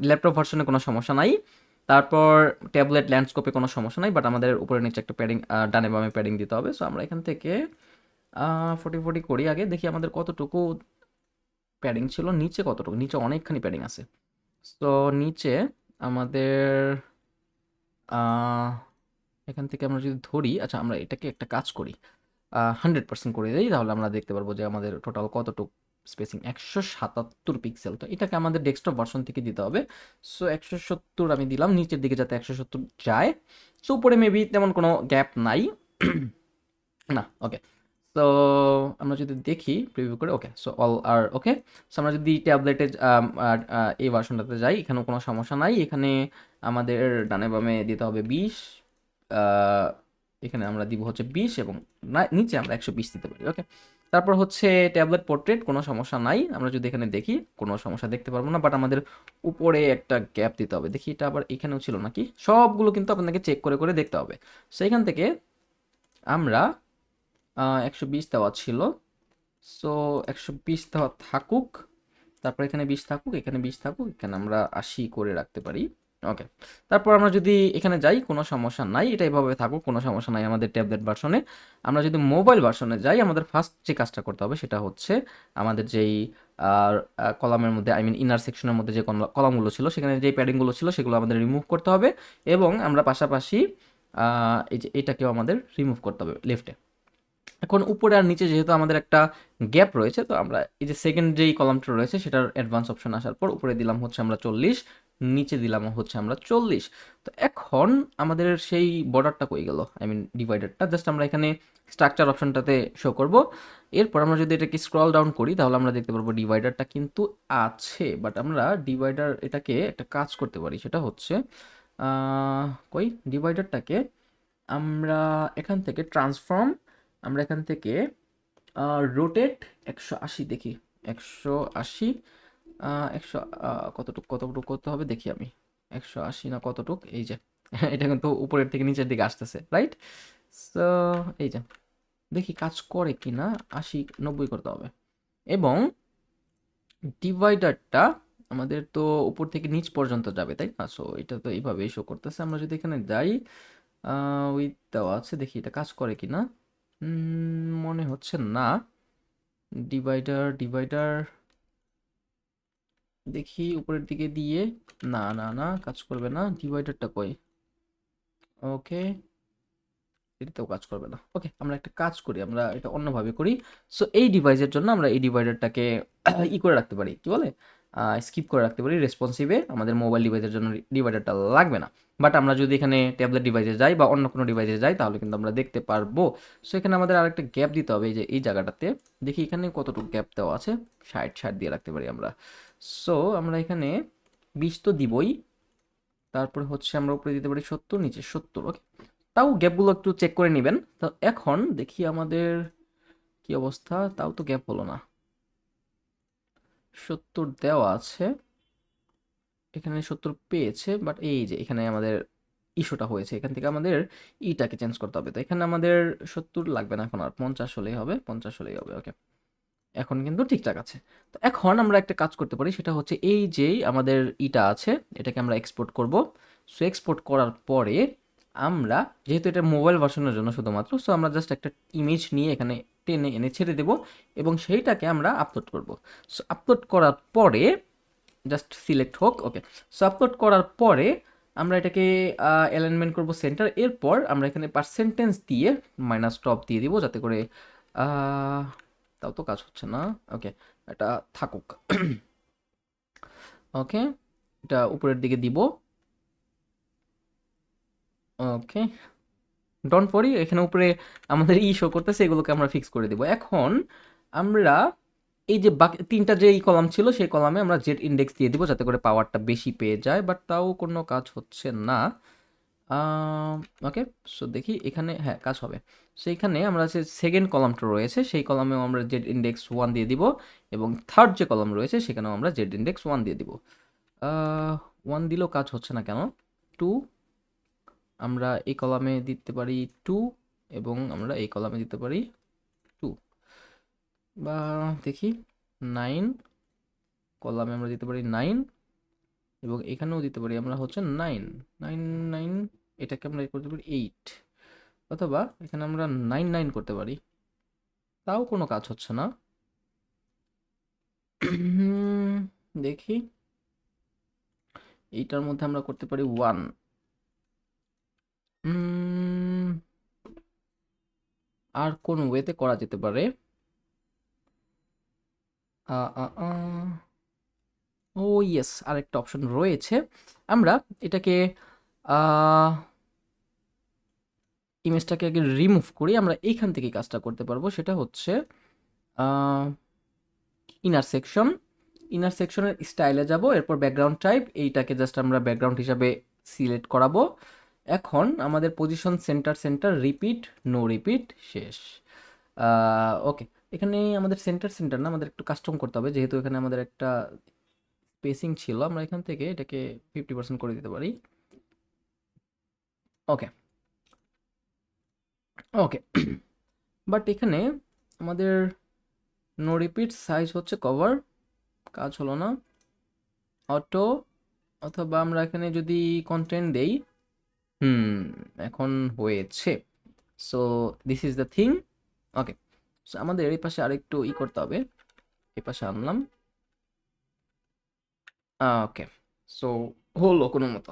ল্যাপটপ ভার্সনে কোনো সমস্যা নাই, তারপর ট্যাবলেট ল্যান্ডস্কোপে কোনো সমস্যা নাই, বাট আমাদের উপরে নিচে একটা প্যাডিং, ডানে বামে প্যাডিং দিতে হবে। সো আমরা এখান থেকে 40 করি আগে, দেখি আমাদের কতটুকু প্যাডিং ছিল, নিচে কতটুকু, নিচে অনেকখানি প্যাডিং আছে। তো নিচে আমাদের আহ, এখান থেকে আমরা যদি ধরি, আচ্ছা আমরা এটাকে একটা কাজ করি, 100% করে দিই, তাহলে আমরা দেখতে পারবো যে আমাদের টোটাল কতটুকু স্পেসিং, 177 পিক্সেল। তো এটাকে আমাদের ডেস্কটপ ভার্সন থেকে দিতে হবে। সো 170 আমি দিলাম নিচের দিকে যাতে 170 যায়। সো উপরে মেবি তেমন কোনো গ্যাপ নাই না। ওকে, তো আমরা যদি দেখি প্রিভিউ করে, ওকে, সো অল আর ওকে। সো আমরা যদি ট্যাবলেটে এই ভার্সনটাতে যাই, এখানেও কোনো সমস্যা নাই। এখানে আমাদের ডানে বামে দিতে হবে 20, এখানে আমরা দিব হচ্ছে 20, এবং নিচে আমরা 120 দিতে পারি। ওকে, তারপর হচ্ছে ট্যাবলেট পোর্ট্রেট, কোনো সমস্যা নাই। আমরা যদি এখানে দেখি কোনো সমস্যা দেখতে পারবো না, বাট আমাদের উপরে একটা গ্যাপ দিতে হবে। দেখি এটা আবার এখানেও ছিল নাকি, সবগুলো কিন্তু আপনাকে চেক করে করে দেখতে হবে। সেইখান থেকে আমরা 120 দেওয়া ছিল, সো 120 দেওয়া থাকুক, তারপর এখানে 20 থাকুক, এখানে 20 থাকুক, এখানে আমরা 80 করে রাখতে পারি। ওকে, তারপর আমরা যদি এখানে যাই কোনো সমস্যা নাই, এটা এভাবে থাকুক, কোনো সমস্যা নাই আমাদের ট্যাবলেট ভার্সনে। আমরা যদি মোবাইল ভার্সনে যাই, আমাদের ফার্স্ট যে কাজটা করতে হবে সেটা হচ্ছে আমাদের যেই কলামের মধ্যে, আই মিন ইনার সেকশনের মধ্যে যে কলামগুলো ছিল, সেখানে যে প্যাডিংগুলো ছিল সেগুলো আমাদের রিমুভ করতে হবে, এবং আমরা পাশাপাশি এই যে এটাকেও আমাদের রিমুভ করতে হবে লেফটে। এখন উপরে আর নিচে যেহেতু আমাদের একটা গ্যাপ রয়েছে, তো আমরা এই যে সেকেন্ড যেই কলামটা রয়েছে সেটার অ্যাডভান্স অপশন আসার পর উপরে দিলাম হচ্ছে আমরা 40, নিচে দিলাম হচ্ছে আমরা 40। তো এখন আমাদের সেই বর্ডারটা কই গেল, আই মিন ডিভাইডারটা, জাস্ট আমরা এখানে স্ট্রাকচার অপশনটাতে শো করব। এরপর আমরা যদি এটাকে স্ক্রল ডাউন করি, তাহলে আমরা দেখতে পারবো ডিভাইডারটা কিন্তু আছে, বাট আমরা ডিভাইডার এটাকে একটা কাজ করতে পারি, সেটা হচ্ছে কই ডিভাইডারটাকে আমরা এখান থেকে ট্রান্সফর্ম, আমরা এখান থেকে রোটেট 180 দেখি, 180, 100 কতটুক কতটুক করতে হবে দেখি আমি, 180 না কতটুক, এই যে এটা কিন্তু উপরের থেকে নিচের দিকে আসতেছে, রাইট? সো এই যে দেখি কাজ করে কি না, 80 90 করতে হবে। এবং ডিভাইডারটা আমাদের তো উপর থেকে নিচ পর্যন্ত যাবে, তাই না? সো এটা তো এইভাবেই শো করতেছে। আমরা যদি এখানে যাই, উইথ দেওয়া আছে, দেখি এটা কাজ করে কি না। মনে হচ্ছে না। ডিভাইডার ডিভাইডার দেখি উপরের দিকে দিয়ে, না না না, কাজ করবে না। ডিভাইডারটা কই? ওকে, এটাতেও কাজ করবে না। ওকে, আমরা একটা কাজ করি, আমরা এটা অন্যভাবে করি। সো এই ডিভাইসের জন্য আমরা এই ডিভাইডারটাকে করে রাখতে পারি, কি বলে, স্কিপ করে রাখতে পারি রেসপন্সিভে। আমাদের মোবাইল ডিভাইসের জন্য ডিভাইডারটা লাগবে না। বাট আমরা যদি এখানে ট্যাবলেট ডিভাইসে যাই বা অন্য কোনো ডিভাইসে যাই, তাহলে কিন্তু আমরা দেখতে পারবো। সো এখানে আমাদের আরেকটা গ্যাপ দিতে হবে, এই যে এই জায়গাটাতে। দেখি এখানে কতটুকু গ্যাপ দেওয়া আছে, 60 দিয়ে রাখতে পারি আমরা। সো আমরা এখানে 20 তো দিবই, তারপরে হচ্ছে আমরা উপরে দিতে পারি 70, নিচে 70। ওকে, তাও গ্যাপগুলো একটু চেক করে নেবেন। তো এখন দেখি আমাদের কি অবস্থা, তাও তো গ্যাপ হলো না। 70 দেওয়া আছে, এখানে 70 পেয়েছে, বাট এই যে এখানে আমাদের ইস্যুটা হয়েছে, এখান থেকে আমাদের ইটাকে চেঞ্জ করতে হবে। তো এখানে আমাদের 70 লাগবে না, এখন আর 50 হলেই হবে, 50 হলেই হবে। ওকে, এখন কিন্তু ঠিকঠাক আছে। তো এখন আমরা একটা কাজ করতে পারি, সেটা হচ্ছে এই যেই আমাদের ইটা আছে, এটাকে আমরা এক্সপোর্ট করব। সো এক্সপোর্ট করার পরে আমরা, যেহেতু এটা মোবাইল ভার্সনের জন্য শুধুমাত্র, সো আমরা জাস্ট একটা ইমেজ নিয়ে এখানে টেনে এনে ছেড়ে দেব, এবং সেইটাকে আমরা আপলোড করব। সো আপলোড করার পরে জাস্ট সিলেক্ট হোক। ওকে, সো আপলোড করার পরে আমরা এটাকে অ্যালাইনমেন্ট করব সেন্টার। এরপর আমরা এখানে পার্সেন্টেজ দিয়ে মাইনাস টপ দিয়ে দিব, যাতে করে আহ, তাও তো কাজ হচ্ছে না। ওকে, এটা থাকুক। ওকে, এটা উপরের দিকে দিব। ওকে, ডন্ট ওয়ারি, এখানে উপরে আমাদের শো করতেছে, এগুলোকে আমরা ফিক্স করে দেবো। এখন আমরা এই যে বাকি তিনটা যে কলাম ছিল সেই কলামে আমরা জেড ইন্ডেক্স দিয়ে দিব যাতে করে পাওয়ারটা বেশি পেয়ে যায়, বাট তাও কোনো কাজ হচ্ছে না। ওকে, সো দেখি এখানে হ্যাঁ কাজ হবে। সো এখানে আমরা যে সেকেন্ড কলামটা রয়েছে সেই কলামেও আমরা জেড ইন্ডেক্স 1 দিয়ে দিব, এবং থার্ড যে কলাম রয়েছে সেখানেও আমরা জেড ইন্ডেক্স 1 দিয়ে দিব। 1 দিলেও কাজ হচ্ছে না কেন? 2 আমরা এই কলামে দিতে পারি 2, এবং আমরা এই কলামে দিতে পারি 2, বা দেখি 9 কলামে আমরা দিতে পারি 9, এবং এখানেও দিতে পারি আমরা হচ্ছে 9 9 9, এটাকে আমরা করতে পারি 8, অথবা এখানে আমরা 9 9 করতে পারি, তাও কোনো কাজ হচ্ছে না। দেখি এইটার মধ্যে আমরা করতে পারি 1। আর কোন ওয়েতে করা যেতে পারে? ও ইয়েস, আরেকটা অপশন রয়েছে। আমরা এটাকে ইমেজটাকে আগে রিমুভ করি, আমরা এইখান থেকে কাজটা করতে পারবো। সেটা হচ্ছে ইনার সেকশন, ইনার সেকশনের স্টাইলে যাব, এরপর ব্যাকগ্রাউন্ড টাইপ, এইটাকে জাস্ট আমরা ব্যাকগ্রাউন্ড হিসাবে সিলেক্ট করাবো। এখন আমাদের position center center repeat no repeat শেষ। ওকে, এখানে আমাদের সেন্টার সেন্টার না, আমাদের একটু কাস্টম করতে হবে, যেহেতু এখানে আমাদের একটা স্পেসিং ছিল। আমরা এখান থেকে এটাকে 50% করে দিতে পারি। ওকে ওকে, বাট এখানে আমাদের নো রিপিট সাইজ হচ্ছে কভার, কাজ হলো না। অটো, অথবা আমরা এখানে যদি কন্টেন্ট দেই, এখন হয়েছে। So this is the thing. Okay, so আমাদের এই পাশে আরেকটু করতে হবে, এই পাশে আনলাম। ওকে, সো হলো কোনো মতো।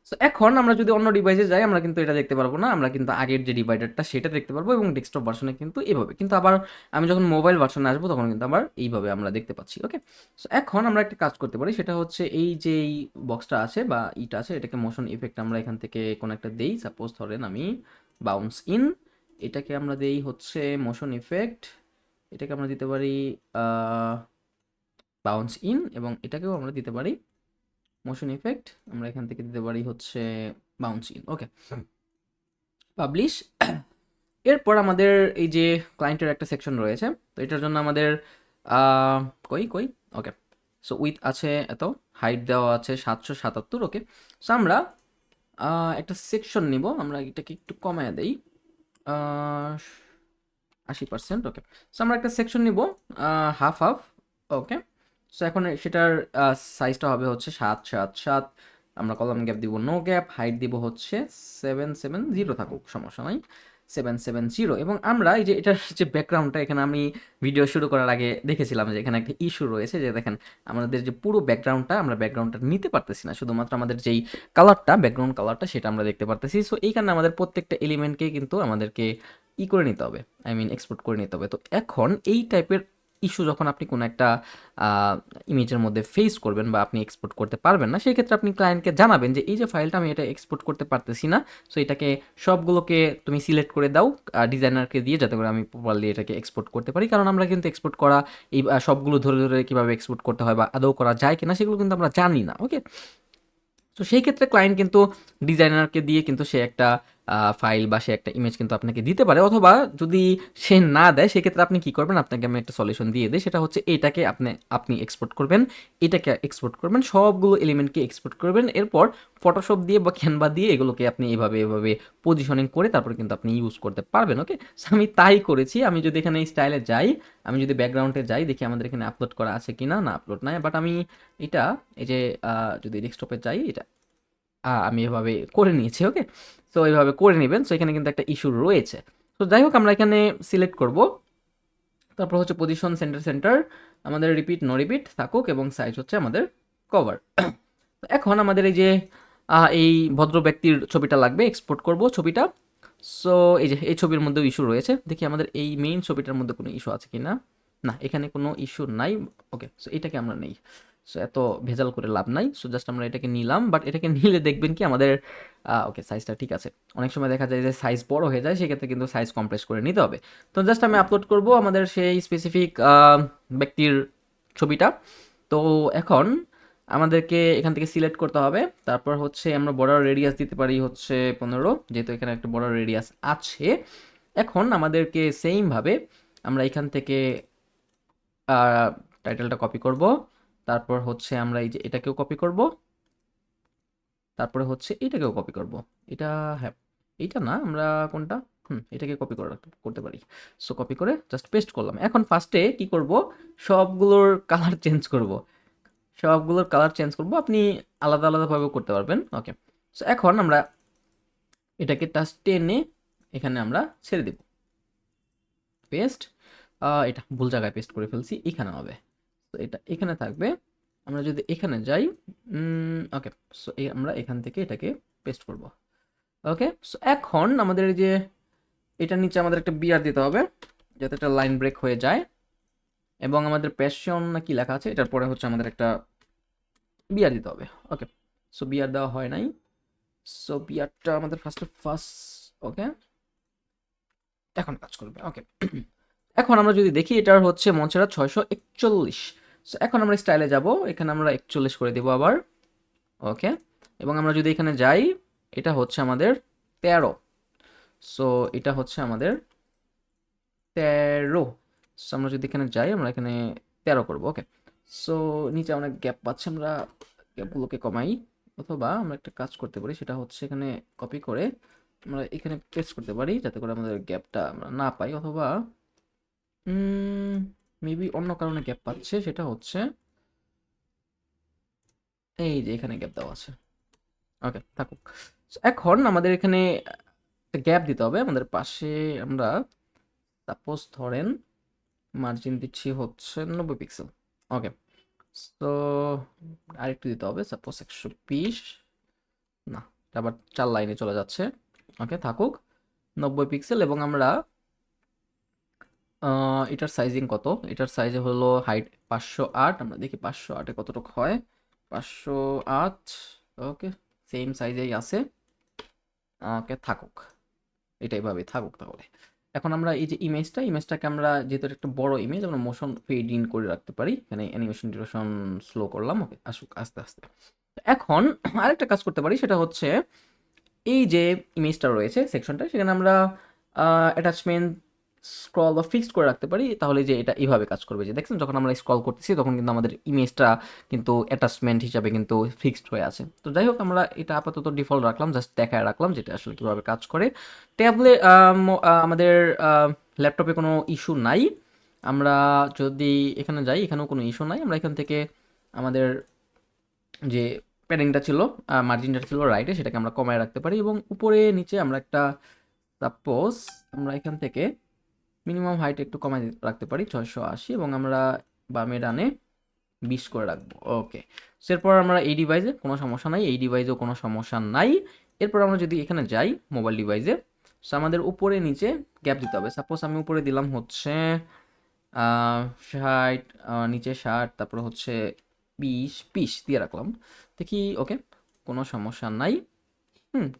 সো এখন আমরা যদি অন্য ডিভাইসে যাই আমরা কিন্তু এটা দেখতে পারবো না, আমরা কিন্তু আগের যে ডিভাইডারটা সেটা দেখতে পারবো, এবং ডেস্কটপ ভার্সনে কিন্তু এভাবে। কিন্তু আবার আমি যখন মোবাইল ভার্সনে আসবো তখন কিন্তু আবার এইভাবে আমরা দেখতে পাচ্ছি। ওকে, সো এখন আমরা একটা কাজ করতে পারি, সেটা হচ্ছে এই যে এই বক্সটা আছে বা ইটা আছে, এটাকে মোশন ইফেক্ট আমরা এখান থেকে কোনো একটা দেই। সাপোজ ধরেন আমি বাউন্স ইন, এটাকে আমরা দেই হচ্ছে মোশন ইফেক্ট, এটাকে আমরা দিতে পারি বাউন্স ইন, এবং এটাকেও আমরা দিতে পারি মোশন ইফেক্ট, আমরা এখান থেকে দিতে পারি হচ্ছে বাউন্স ইন। Okay, publish. এরপর আমাদের এই যে ক্লায়েন্টের একটা সেকশন রয়েছে, তো এটার জন্য আমাদের কই কই ওকে, সো উইথ আছে এত, হাইট দেওয়া আছে 777। ওকে, সো আমরা একটা সেকশন নিব, আমরা এটাকে একটু কমায় দেই 80%। ওকে, সো আমরা একটা সেকশন নিব হাফ হাফ। ওকে, সো এখন সেটার সাইজটা হবে হচ্ছে 777, আমরা কলাম গ্যাপ দিব নো গ্যাপ, হাইট দিব হচ্ছে 770, থাকুক সমস্যা নাই 770। এবং আমরা এই যে এটার যে ব্যাকগ্রাউন্ডটা, এখানে আমি ভিডিও শুরু করার আগে দেখেছিলাম যে এখানে একটা ইস্যু রয়েছে, যে দেখেন আমাদের যে পুরো ব্যাকগ্রাউন্ডটা, আমরা ব্যাকগ্রাউন্ডটা নিতে পারতেছি না, শুধুমাত্র আমাদের যেই কালারটা, ব্যাকগ্রাউন্ড কালারটা সেটা আমরা দেখতে পারতেছি। সো এইখানে আমাদের প্রত্যেকটা এলিমেন্টকে কিন্তু আমাদেরকে করে নিতে হবে, আই মিন এক্সপোর্ট করে নিতে হবে। তো এখন এই টাইপের ইস্যু যখন আপনি কোনো একটা ইমেজের মধ্যে ফেস করবেন বা আপনি এক্সপোর্ট করতে পারবেন না, সেই ক্ষেত্রে আপনি ক্লায়েন্টকে জানাবেন যে এই যে ফাইলটা আমি এটা এক্সপোর্ট করতে পারতেছি না, সো এটাকে সবগুলোকে তুমি সিলেক্ট করে দাও ডিজাইনারকে দিয়ে, যাতে করে আমি প্রপারলি এটাকে এক্সপোর্ট করতে পারি। কারণ আমরা কিন্তু এক্সপোর্ট করা এই সবগুলো ধরে ধরে কীভাবে এক্সপোর্ট করতে হয় বা আদৌ করা যায় কিনা সেগুলো কিন্তু আমরা জানি না। ওকে, তো সেই ক্ষেত্রে ক্লায়েন্ট কিন্তু ডিজাইনারকে দিয়ে কিন্তু সে একটা ফাইল বা সে একটা ইমেজ কিন্তু আপনাকে দিতে পারে, অথবা যদি সে না দেয় সেক্ষেত্রে আপনি কি করবেন, আপনাকে আমি একটা সলিউশন দিয়ে দিই, সেটা হচ্ছে এটাকে আপনি এক্সপোর্ট করবেন, এটাকে এক্সপোর্ট করবেন, সবগুলো এলিমেন্টকে এক্সপোর্ট করবেন, এরপর ফটোশপ দিয়ে বা ক্যানভা দিয়ে এগুলোকে আপনি এভাবে এভাবে পজিশনিং করে তারপর কিন্তু আপনি ইউজ করতে পারবেন। ওকে, আমি তাই করেছি। আমি যদি এখানে এই স্টাইলে যাই, আমি যদি ব্যাকগ্রাউন্ডে যাই, দেখি আমাদের এখানে আপলোড করা আছে কি না, না আপলোড নাই, বাট আমি এটা এই যে যদি ডেস্কটপে যাই, এটা আমি এভাবে করে নিয়েছি। ওকে, সো এইভাবে করে নেবেন। সো এখানে কিন্তু একটা ইস্যু রয়েছে। তো যাই হোক, আমরা এখানে সিলেক্ট করব, তারপর হচ্ছে পজিশন সেন্টার সেন্টার, আমাদের রিপিট নো রিপিট থাকুক, এবং সাইজ হচ্ছে আমাদের কভার। এখন আমাদের এই যে এই ভদ্র ব্যক্তির ছবিটা লাগবে, এক্সপোর্ট করব ছবিটা। সো এই যে এই ছবির মধ্যেও ইস্যু রয়েছে, দেখি আমাদের এই মেইন ছবিটার মধ্যে কোনো ইস্যু আছে কি না। না, এখানে কোনো ইস্যু নাই। ওকে, সো এটাকে আমরা নেই। সো এত ভেজাল করে লাভ নাই। সো জাস্ট আমরা এটাকে নিলাম, বাট এটাকে নিলে দেখবেন কি আমাদের ওকে সাইজটা ঠিক আছে। অনেক সময় দেখা যায় যে সাইজ বড় হয়ে যায়, সেক্ষেত্রে কিন্তু সাইজ কম্প্রেস করে নিতে হবে। তো জাস্ট আমি আপলোড করব আমাদের সেই স্পেসিফিক ব্যক্তির ছবিটা। তো এখন আমাদেরকে এখান থেকে সিলেক্ট করতে হবে। তারপর হচ্ছে আমরা বর্ডার রেডিয়াস দিতে পারি হচ্ছে 15, যেহেতু এখানে একটা বর্ডার রেডিয়াস আছে। এখন আমাদেরকে সেমভাবে আমরা এখান থেকে টাইটেলটা কপি করব। তারপর হচ্ছে আমরা এই যে এটাকেও কপি করব। তারপরে হচ্ছে এটাকেও কপি করব। এটা, হ্যাঁ, এইটা না, আমরা কোনটা, এটাকে কপি করে করতে পারি। সো কপি করে জাস্ট পেস্ট করলাম। এখন ফার্স্টে কি করব, সবগুলোর কালার চেঞ্জ করব। সবগুলোর কালার চেঞ্জ করব, আপনি আলাদা আলাদাভাবেও করতে পারবেন। ওকে, সো এখন আমরা এটাকে টাচ টেনে এখানে আমরা ছেড়ে দিব। পেস্ট, এটা ভুল জায়গায় পেস্ট করে ফেলছি, এখানে হবে। তো এটা এখানে থাকবে। আমরা যদি এখানে যাই, ওকে, সো আমরা এখান থেকে এটাকে পেস্ট করব। ওকে, সো এখন আমাদের এই যে এটার নিচে আমাদের একটা বিয়ার দিতে হবে, যাতে একটা লাইন ব্রেক হয়ে যায়। এবং আমাদের প্যাশন না কি লেখা আছে, এটার পরে হচ্ছে আমাদের একটা বিয়ার দিতে হবে। ওকে, সো বিয়ার দেওয়া হয় নাই। সো বিয়ারটা আমাদের ফার্স্ট। ওকে, এখন কাজ করবে। ওকে, এখন আমরা যদি দেখি এটার হচ্ছে মঞ্চেরা 641। সো এখন আমরা স্টাইলে যাব, এখানে আমরা 41 করে দেবো আবার। ওকে, এবং আমরা যদি এখানে যাই, এটা হচ্ছে আমাদের 13। সো এটা হচ্ছে আমাদের 13। সো আমরা যদি এখানে যাই, আমরা এখানে 13 করবো। ওকে, সো নিচে অনেক গ্যাপ পাচ্ছি, আমরা গ্যাপগুলোকে কমাই। অথবা আমরা একটা কাজ করতে পারি, সেটা হচ্ছে এখানে কপি করে আমরা এখানে পেস্ট করতে পারি, যাতে করে আমাদের গ্যাপটা আমরা না পাই। অথবা মেবি অন্য কারণে গ্যাপ পাচ্ছে, সেটা হচ্ছে এই যে এখানে গ্যাপ দেওয়া আছে। ওকে, থাকুক। So, এখন আমাদের এখানে একটা গ্যাপ দিতে হবে আমাদের পাশে। আমরা সাপোজ ধরেন মার্জিন দিচ্ছি হচ্ছে 90 পিক্সেল। ওকে, তো আরেকটু দিতে হবে, সাপোজ 120। না, এটা আবার 4 লাইনে চলে যাচ্ছে। ওকে, থাকুক 90 পিক্সেল। এবং আমরা এটার সাইজিং কত, এটার সাইজে হলো হাইট 508। আমরা দেখি 508-এ কতটুকু হয়। 508। ওকে, সেম সাইজেই আছে। ওকে, থাকুক, এটাই ভাবে থাকুক তাহলে। এখন আমরা এই যে ইমেজটাকে আমরা, যেহেতু এটা একটা বড় ইমেজ, আমরা মোশন ফেড ইন করে রাখতে পারি। এখানে অ্যানিমেশন ডিউরেশন স্লো করলাম। ওকে, আসুক আস্তে আস্তে। এখন আরেকটা কাজ করতে পারি, সেটা হচ্ছে এই যে ইমেজটা রয়েছে সেকশনটা, সেখানে আমরা অ্যাটাচমেন্ট স্ক্রল বা ফিক্সড করে রাখতে পারি। তাহলে যে এটা এইভাবে কাজ করবে, যে দেখছেন যখন আমরা স্ক্রল করতেছি তখন কিন্তু আমাদের ইমেজটা কিন্তু অ্যাটাচমেন্ট হিসাবে কিন্তু ফিক্সড হয়ে আছে। তো যাই হোক, আমরা এটা আপাতত ডিফল্ট রাখলাম, জাস্ট দেখায় রাখলাম যেটা আসলে কীভাবে কাজ করে। ট্যাবলে আমাদের ল্যাপটপে কোনো ইস্যু নাই। আমরা যদি এখানে যাই, এখানেও কোনো ইস্যু নাই। আমরা এখান থেকে আমাদের যে প্যাডিংটা ছিল, মার্জিনটা ছিল রাইটে, সেটাকে আমরা কমায় রাখতে পারি। এবং উপরে নিচে আমরা একটা, সাপোজ আমরা এখান থেকে মিনিমাম হাইট একটু কমায় রাখতে পারি 680, এবং আমরা বামে ডানে 20 করে রাখবো। ওকে, এরপর আমরা এই ডিভাইসে কোনো সমস্যা নাই, এই ডিভাইসেও কোনো সমস্যা নাই। এরপর আমরা যদি এখানে যাই মোবাইল ডিভাইসে, সো আমাদের উপরে নিচে গ্যাপ দিতে হবে। সাপোজ আমি উপরে দিলাম হচ্ছে 60, নিচে 60, তারপর হচ্ছে 20 দিয়ে রাখলাম। দেখি, ওকে, কোনো সমস্যা নাই।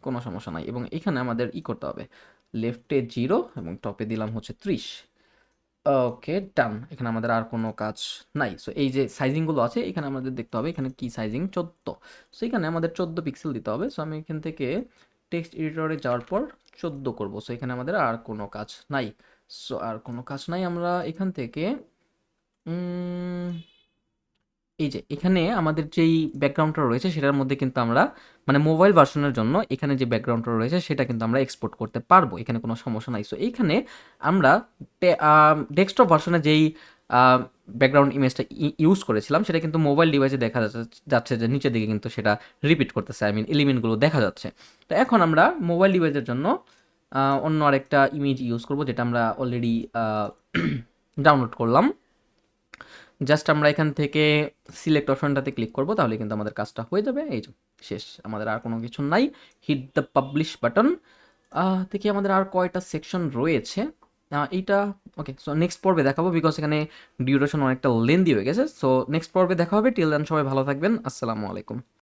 কোনো সমস্যা নাই। এবং এখানে আমাদের করতে হবে, লেফটে 0 এবং টপে দিলাম হচ্ছে 30। ওকে, ডান। এখানে আমাদের আর কোনো কাজ নাই। সো এই যে সাইজিংগুলো আছে, এখানে আমাদের দেখতে হবে এখানে কি সাইজিং, 14। সো এখানে আমাদের 14 পিক্সেল দিতে হবে। সো আমি এখান থেকে টেক্সট এডিটরে যাওয়ার পর 14 করব। সো এখানে আমাদের আর কোনো কাজ নাই। সো আর কোনো কাজ নাই। আমরা এখান থেকে এই যে এখানে আমাদের যেই ব্যাকগ্রাউন্ডটা রয়েছে, সেটার মধ্যে কিন্তু আমরা, মানে মোবাইল ভার্সনের জন্য এখানে যে ব্যাকগ্রাউন্ডটা রয়েছে সেটা কিন্তু আমরা এক্সপোর্ট করতে পারবো, এখানে কোনো সমস্যা নাই। সো এইখানে আমরা ডেস্কটপ ভার্সনে যেই ব্যাকগ্রাউন্ড ইমেজটা ইউজ করেছিলাম, সেটা কিন্তু মোবাইল ডিভাইসে দেখা যাচ্ছে যে নিচের দিকে কিন্তু সেটা রিপিট করতেছে, আই মিন এলিমেন্টগুলো দেখা যাচ্ছে। তো এখন আমরা মোবাইল ডিভাইসের জন্য অন্য আরেকটা ইমেজ ইউজ করব, যেটা আমরা অলরেডি ডাউনলোড করলাম। জাস্ট আমরা এখান থেকে সিলেক্ট অপশনটাতে ক্লিক করব, তাহলে কিন্তু আমাদের কাজটা হয়ে যাবে। এই যে শেষ, আমাদের আর কোনো কিছু নাই। Hit the publish button. দেখি আমাদের আর কয়টা সেকশন রয়েছে। এইটা ওকে, সো নেক্সট পর্বে দেখাবো, বিকজ এখানে ডিউরেশন অনেকটা লেন্দি হয়ে গেছে। সো নেক্সট পর্বে দেখা হবে। টিল দেন সবাই ভালো থাকবেন। আসসালামু আলাইকুম।